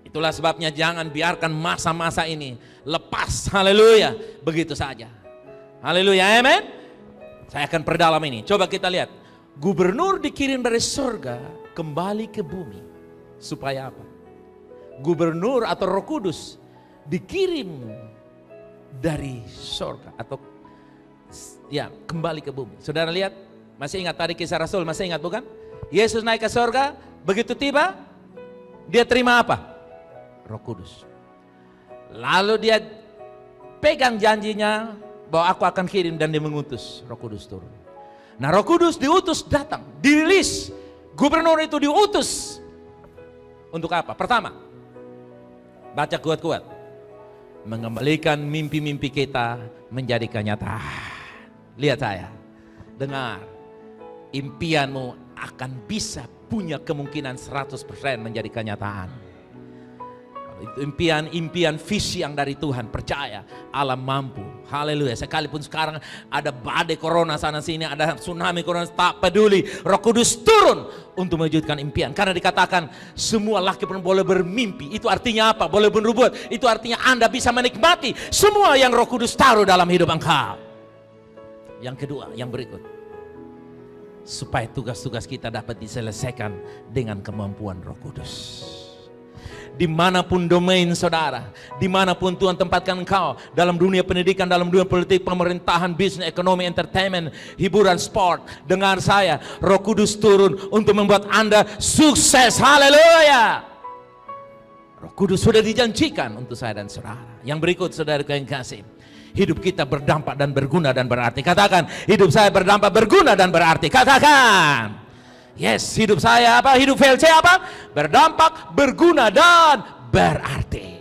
Itulah sebabnya jangan biarkan masa-masa ini lepas, haleluya, begitu saja. Haleluya, amen. Saya akan perdalam ini. Coba kita lihat. Gubernur dikirim dari surga kembali ke bumi. Supaya apa? Gubernur atau Roh Kudus dikirim dari surga atau ya kembali ke bumi. Saudara lihat, masih ingat tadi kisah Rasul, masih ingat bukan? Yesus naik ke surga, begitu tiba, dia terima apa? Roh Kudus. Lalu dia pegang janjinya bahwa aku akan kirim, dan dia mengutus Roh Kudus turun. Nah, Roh Kudus diutus datang, dirilis. Gubernur itu diutus untuk apa? Pertama, baca kuat-kuat, mengembalikan mimpi-mimpi kita menjadi kenyataan. Lihat saya, dengar, impianmu akan bisa punya kemungkinan 100% menjadi kenyataan. Impian visi yang dari Tuhan, percaya Allah mampu. Haleluya. Sekalipun sekarang ada badai corona sana sini, ada tsunami corona, tak peduli, Roh Kudus turun untuk mewujudkan impian. Karena dikatakan semua laki pun boleh bermimpi. Itu artinya apa? Boleh bernubuat. Itu artinya Anda bisa menikmati semua yang Roh Kudus taruh dalam hidup engkau. Yang kedua, yang berikut, supaya tugas-tugas kita dapat diselesaikan dengan kemampuan Roh Kudus. Dimanapun domain saudara, dimanapun Tuhan tempatkan engkau, dalam dunia pendidikan, dalam dunia politik, pemerintahan, bisnis, ekonomi, entertainment, hiburan, sport, dengar saya, Roh Kudus turun untuk membuat Anda sukses. Haleluya. Roh Kudus sudah dijanjikan untuk saya dan saudara. Yang berikut, saudara yang kasih, hidup kita berdampak dan berguna dan berarti. Katakan, hidup saya berdampak, berguna dan berarti. Katakan. Yes, hidup saya apa? Hidup VLC apa? Berdampak, berguna, dan berarti.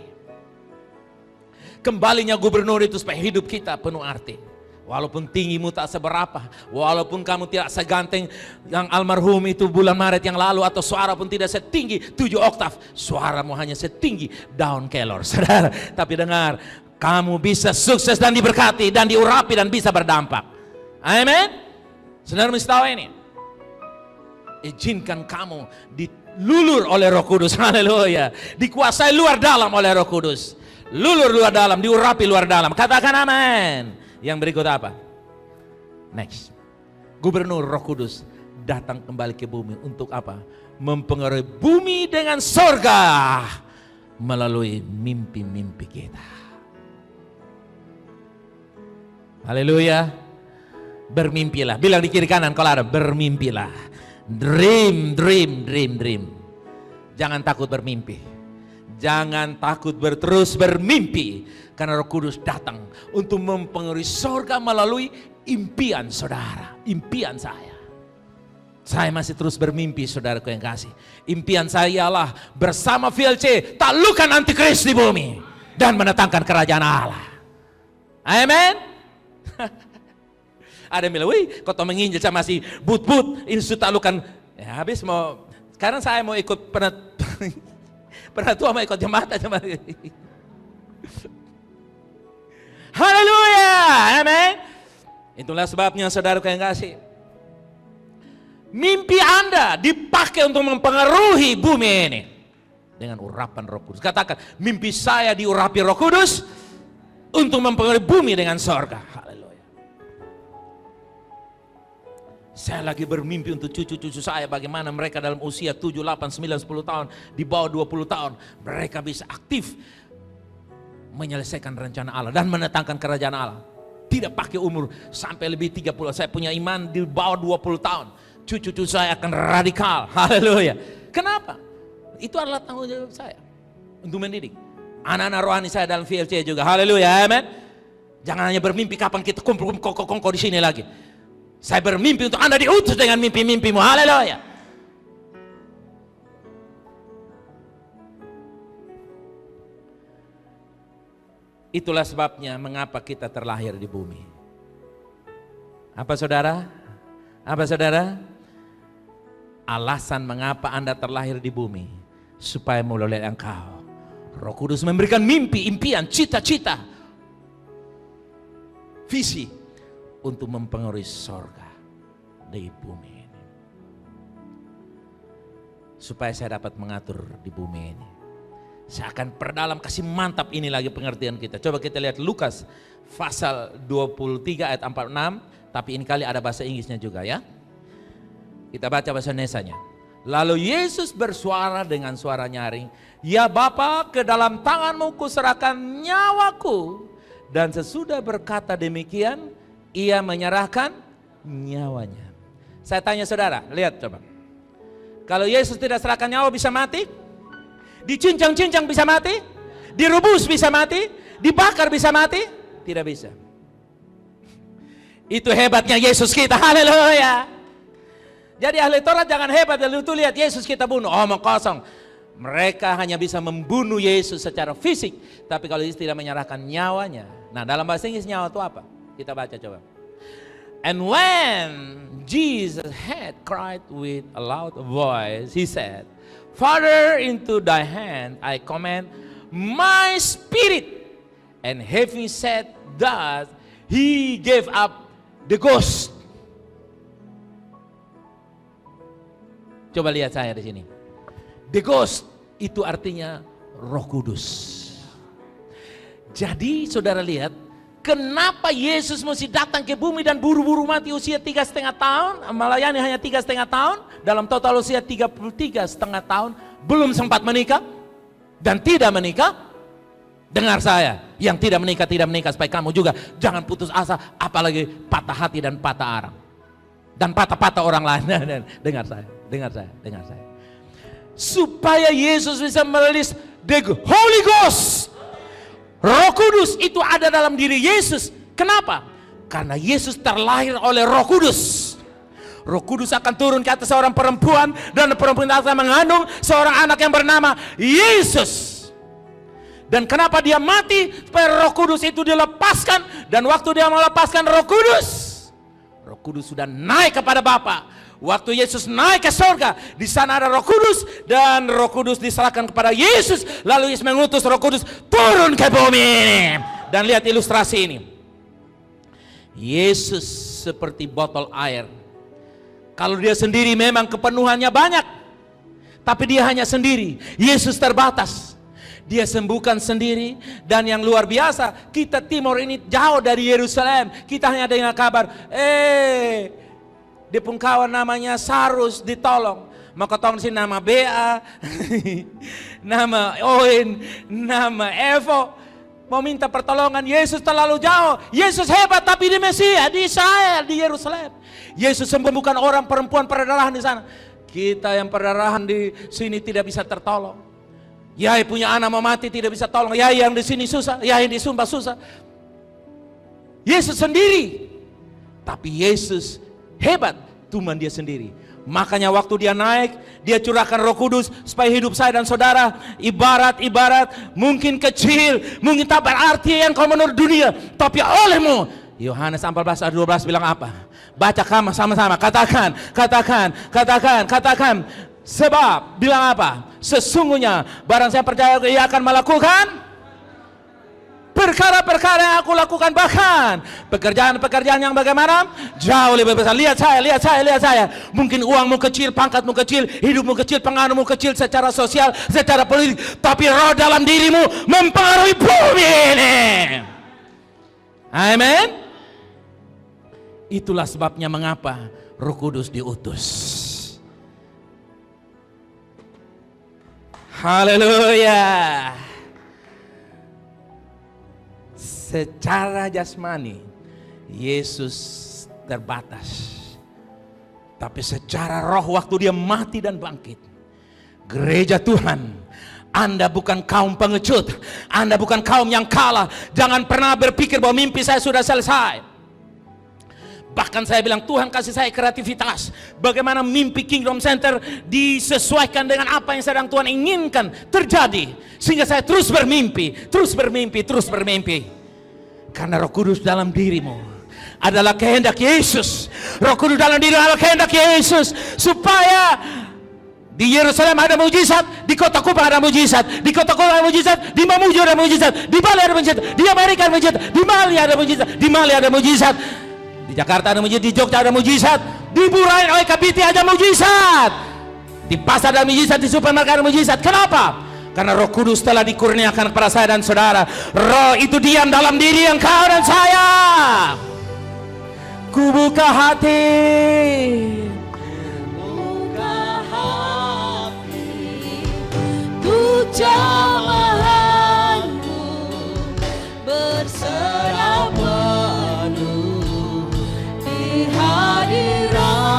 Kembalinya gubernur itu supaya hidup kita penuh arti. Walaupun tinggimu tak seberapa, walaupun kamu tidak seganteng yang almarhum itu bulan Maret yang lalu, atau suara pun tidak setinggi 7 oktav, suaramu hanya setinggi daun kelor, saudara. Tapi dengar, kamu bisa sukses dan diberkati dan diurapi dan bisa berdampak. Amin. Saudara mesti tahu ini. Izinkan kamu dilulur oleh Roh Kudus. Haleluya. Dikuasai luar dalam oleh Roh Kudus. Lulur luar dalam, diurapi luar dalam. Katakan amin. Yang berikut apa? Next. Gubernur Roh Kudus datang kembali ke bumi untuk apa? Mempengaruhi bumi dengan sorga melalui mimpi-mimpi kita. Haleluya. Bermimpilah. Bilang di kiri kanan kalau ada, bermimpilah. Dream, dream, dream, dream. Jangan takut bermimpi. Jangan takut terus bermimpi. Karena Roh Kudus datang untuk mempengaruhi sorga melalui impian saudara. Impian saya. Saya masih terus bermimpi, saudaraku yang kasih. Impian saya ialah bersama VLC taklukkan antikris di bumi dan mendatangkan kerajaan Allah. Amin. Ada yang bilang, wih kau menginjil saya masih but-but institut taklukkan. Ya, habis mau, sekarang saya mau ikut pernah tua mau ikut jemaat. Haleluya. Amin. Itulah sebabnya saudaraku yang kasih. Mimpi Anda dipakai untuk mempengaruhi bumi ini dengan urapan Roh Kudus. Katakan, mimpi saya diurapi Roh Kudus untuk mempengaruhi bumi dengan sorga. Haleluya. Saya lagi bermimpi untuk cucu-cucu saya bagaimana mereka dalam usia 7, 8, 9, 10 tahun, di bawah 20 tahun, mereka bisa aktif menyelesaikan rencana Allah dan mendatangkan kerajaan Allah. Tidak pakai umur sampai lebih 30. Saya punya iman di bawah 20 tahun. Cucu-cucu saya akan radikal. Haleluya. Kenapa? Itu adalah tanggung jawab saya untuk mendidik anak-anak rohani saya dalam VLC juga. Haleluya. Amen. Jangan hanya bermimpi kapan kita kumpul kongko di sini lagi. Saya bermimpi untuk Anda diutus dengan mimpi-mimpimu. Haleluya. Itulah sebabnya mengapa kita terlahir di bumi. Apa saudara? Apa saudara? Alasan mengapa Anda terlahir di bumi, supaya melalui engkau Roh Kudus memberikan mimpi, impian, cita-cita, visi untuk mempengaruhi sorga di bumi ini. Supaya saya dapat mengatur di bumi ini. Saya akan perdalam, kasih mantap ini lagi pengertian kita. Coba kita lihat Lukas pasal 23 ayat 46. Tapi ini kali ada bahasa Inggrisnya juga ya. Kita baca bahasa Indonesianya. Lalu Yesus bersuara dengan suara nyaring, ya Bapa, ke dalam tanganmu kuserahkan nyawaku. Dan sesudah berkata demikian, ia menyerahkan nyawanya. Saya tanya saudara, lihat coba. Kalau Yesus tidak serahkan nyawa bisa mati? Dicincang-cincang bisa mati? Direbus bisa mati? Dibakar bisa mati? Tidak bisa. Itu hebatnya Yesus kita, haleluya. Jadi ahli Taurat jangan hebat, lalu tuh lihat Yesus kita bunuh, omong kosong. Mereka hanya bisa membunuh Yesus secara fisik, tapi kalau Yesus tidak menyerahkan nyawanya. Nah, dalam bahasa Inggris nyawa itu apa? Kita baca coba. And when Jesus had cried with a loud voice, he said, Father, into thy hand I commend my spirit. And having said that, he gave up the ghost. Coba lihat saya di sini. The ghost itu artinya Roh Kudus. Jadi saudara lihat, kenapa Yesus mesti datang ke bumi dan buru-buru mati usia 3,5 tahun, melayani hanya 3,5 tahun, dalam total usia 33,5 tahun, belum sempat menikah dan tidak menikah. Dengar saya, yang tidak menikah supaya kamu juga jangan putus asa, apalagi patah hati dan patah arang dan patah-patah orang lain. Dengar saya. Supaya Yesus bisa merilis the Holy Ghost. Roh Kudus itu ada dalam diri Yesus. Kenapa? Karena Yesus terlahir oleh Roh Kudus. Roh Kudus akan turun ke atas seorang perempuan, dan perempuan itu akan mengandung seorang anak yang bernama Yesus. Dan kenapa dia mati? Supaya Roh Kudus itu dilepaskan. Dan waktu dia melepaskan Roh Kudus sudah naik kepada Bapa. Waktu Yesus naik ke surga, di sana ada Roh Kudus, dan Roh Kudus diserahkan kepada Yesus. Lalu Yesus mengutus Roh Kudus turun ke bumi ini. Dan lihat ilustrasi ini. Yesus seperti botol air. Kalau dia sendiri memang kepenuhannya banyak, tapi dia hanya sendiri. Yesus terbatas. Dia sembuhkan sendiri. Dan yang luar biasa, kita timur ini jauh dari Yerusalem. Kita hanya dengar kabar, dia pun kawan namanya Sarus ditolong. Maka tolong sini nama Bea, nama Owen, nama Evo. Mau minta pertolongan. Yesus terlalu jauh. Yesus hebat tapi di Mesia, di Israel, di Yerusalem. Yesus sembuhkan orang perempuan perdarahan di sana. Kita yang perdarahan di sini tidak bisa tertolong. Yai punya anak mau mati tidak bisa tolong. Yai yang di sini susah, Yai di Sumba susah. Yesus sendiri. Tapi Yesus hebat, cuman dia sendiri. Makanya waktu dia naik, dia curahkan Roh Kudus supaya hidup saya dan saudara ibarat mungkin kecil, mungkin tak berarti yang kau menurut dunia, tapi olehmu. Yohanes 14 ayat 12 bilang apa? Baca kamu sama-sama, katakan. Sebab bilang apa? Sesungguhnya barang saya percaya ia akan melakukan perkara-perkara yang aku lakukan, bahkan pekerjaan-pekerjaan yang bagaimana? Jauh lebih besar. Lihat saya. Mungkin uangmu kecil, pangkatmu kecil, hidupmu kecil, pengaruhmu kecil secara sosial, secara politik, tapi roh dalam dirimu mempengaruhi bumi ini. Amin. Itulah sebabnya mengapa Roh Kudus diutus. Haleluya. Secara jasmani Yesus terbatas, tapi secara roh waktu dia mati dan bangkit, gereja Tuhan, Anda bukan kaum pengecut, Anda bukan kaum yang kalah. Jangan pernah berpikir bahwa mimpi saya sudah selesai. Bahkan saya bilang, Tuhan kasih saya kreativitas. Bagaimana mimpi Kingdom Center disesuaikan dengan apa yang sedang Tuhan inginkan terjadi, sehingga saya terus bermimpi. Karena Roh Kudus dalam dirimu adalah kehendak Yesus. Roh Kudus dalam dirimu adalah kehendak Yesus. Supaya di Yerusalem ada mujizat, di kota Kuba ada mujizat, di kota Kuba ada mujizat, di Mamuju ada mujizat, di Bali ada mujizat, di Amerika ada mujizat, di Mali ada mujizat, di Mali ada mujizat, di Jakarta ada mujizat, di Jogja ada mujizat, di Burain OKBT ada mujizat, di pasar ada mujizat, di supermarket ada mujizat. Kenapa? Karena Roh Kudus telah dikurniakan kepada saya dan saudara. Roh itu diam dalam diri engkau dan saya. Ku buka hati, ku jamahanmu berserah penuh di hadiratmu.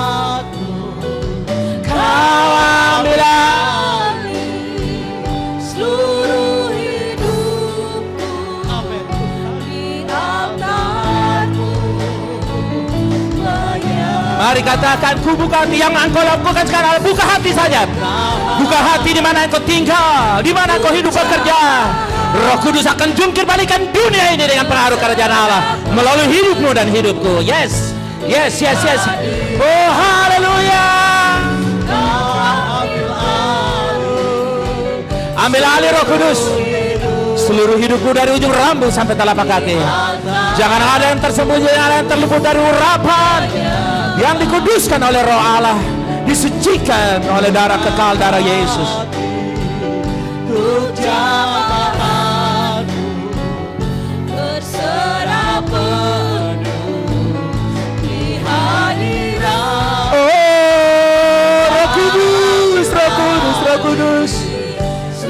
kau ambillah seluruh hidupku di altarmu. Mari katakan, ku buka hati. Yang engkau lakukan sekarang, buka hati saja. Buka hati di mana engkau tinggal, di mana engkau hidup bekerja. Roh Kudus akan jungkir balikan dunia ini dengan pengaruh kerajaan Allah melalui hidupmu dan hidupku. Yes. Oh haleluya. Ambil alih Roh Kudus seluruh hidupku dari ujung rambut sampai telapak kaki. Jangan ada yang tersembunyi, jangan ada yang terluput dari urapan yang dikuduskan oleh Roh Allah, disucikan oleh darah kekal, darah Yesus. Untuk jamahanmu berserah penuh di hadirat. Oh Roh Kudus, Roh Kudus, Roh Kudus.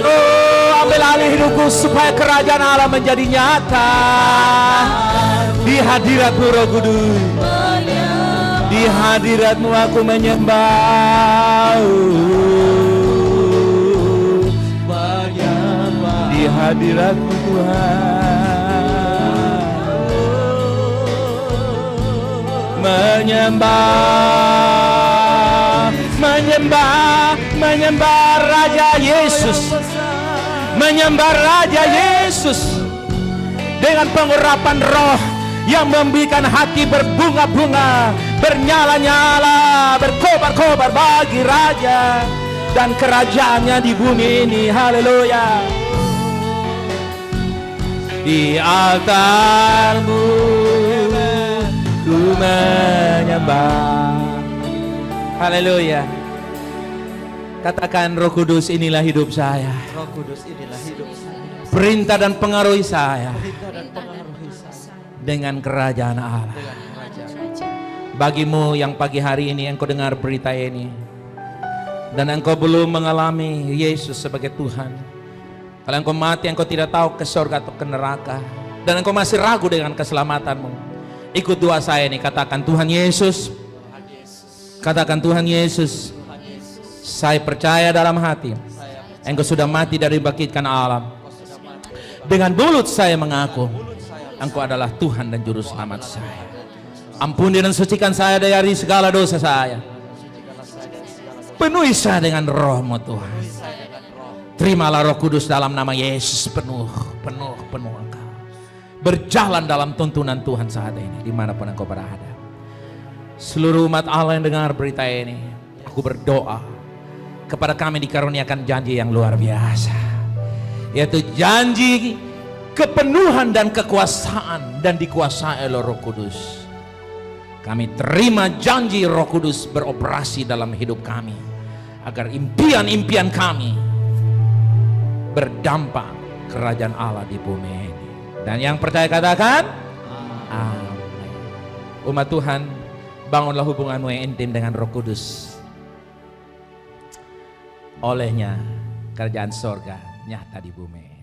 Oh, ambil alih hidupku supaya kerajaan Allah menjadi nyata di hadiratmu Roh Kudus. Di hadiratmu aku menyembah. Di hadiratmu Tuhan menyembah Raja Yesus, menyembah Raja Yesus dengan pengurapan roh yang membikin hati berbunga-bunga, bernyala-nyala, berkobar-kobar bagi Raja dan kerajaannya di bumi ini. Haleluya. Di altarmu menyembah. Haleluya. Katakan, Roh Kudus, inilah hidup saya. Roh Kudus, inilah hidup saya. Perintah dan pengaruhi saya Perintah dan pengaruhi saya dengan kerajaan Allah. dengan kerajaan. Bagimu yang pagi hari ini engkau dengar berita ini dan engkau belum mengalami Yesus sebagai Tuhan. Kalau engkau mati, engkau tidak tahu ke surga atau ke neraka, dan engkau masih ragu dengan keselamatanmu, ikut doa saya ini. Katakan, Tuhan Yesus. Katakan, Tuhan Yesus, saya percaya dalam hati engkau sudah mati dari dibangkitkan alam. Dengan mulut saya mengaku engkau adalah Tuhan dan Juru Selamat saya. Ampuni dan sucikan saya dari segala dosa saya. Penuhi saya dengan Roh-Mu Tuhan. Terimalah Roh Kudus dalam nama Yesus, penuh engkau. Berjalan dalam tuntunan Tuhan saat ini dimanapun engkau berada. Seluruh umat Allah yang dengar berita ini, aku berdoa kepada kami dikaruniakan janji yang luar biasa, yaitu janji kepenuhan dan kekuasaan, dan dikuasai oleh Roh Kudus. Kami terima janji Roh Kudus beroperasi dalam hidup kami, agar impian-impian kami berdampak kerajaan Allah di bumi ini. Dan yang percaya katakan amin. Umat Tuhan, bangunlah hubunganmu yang intim dengan Roh Kudus. Olehnya kerajaan sorga nyata di bumi.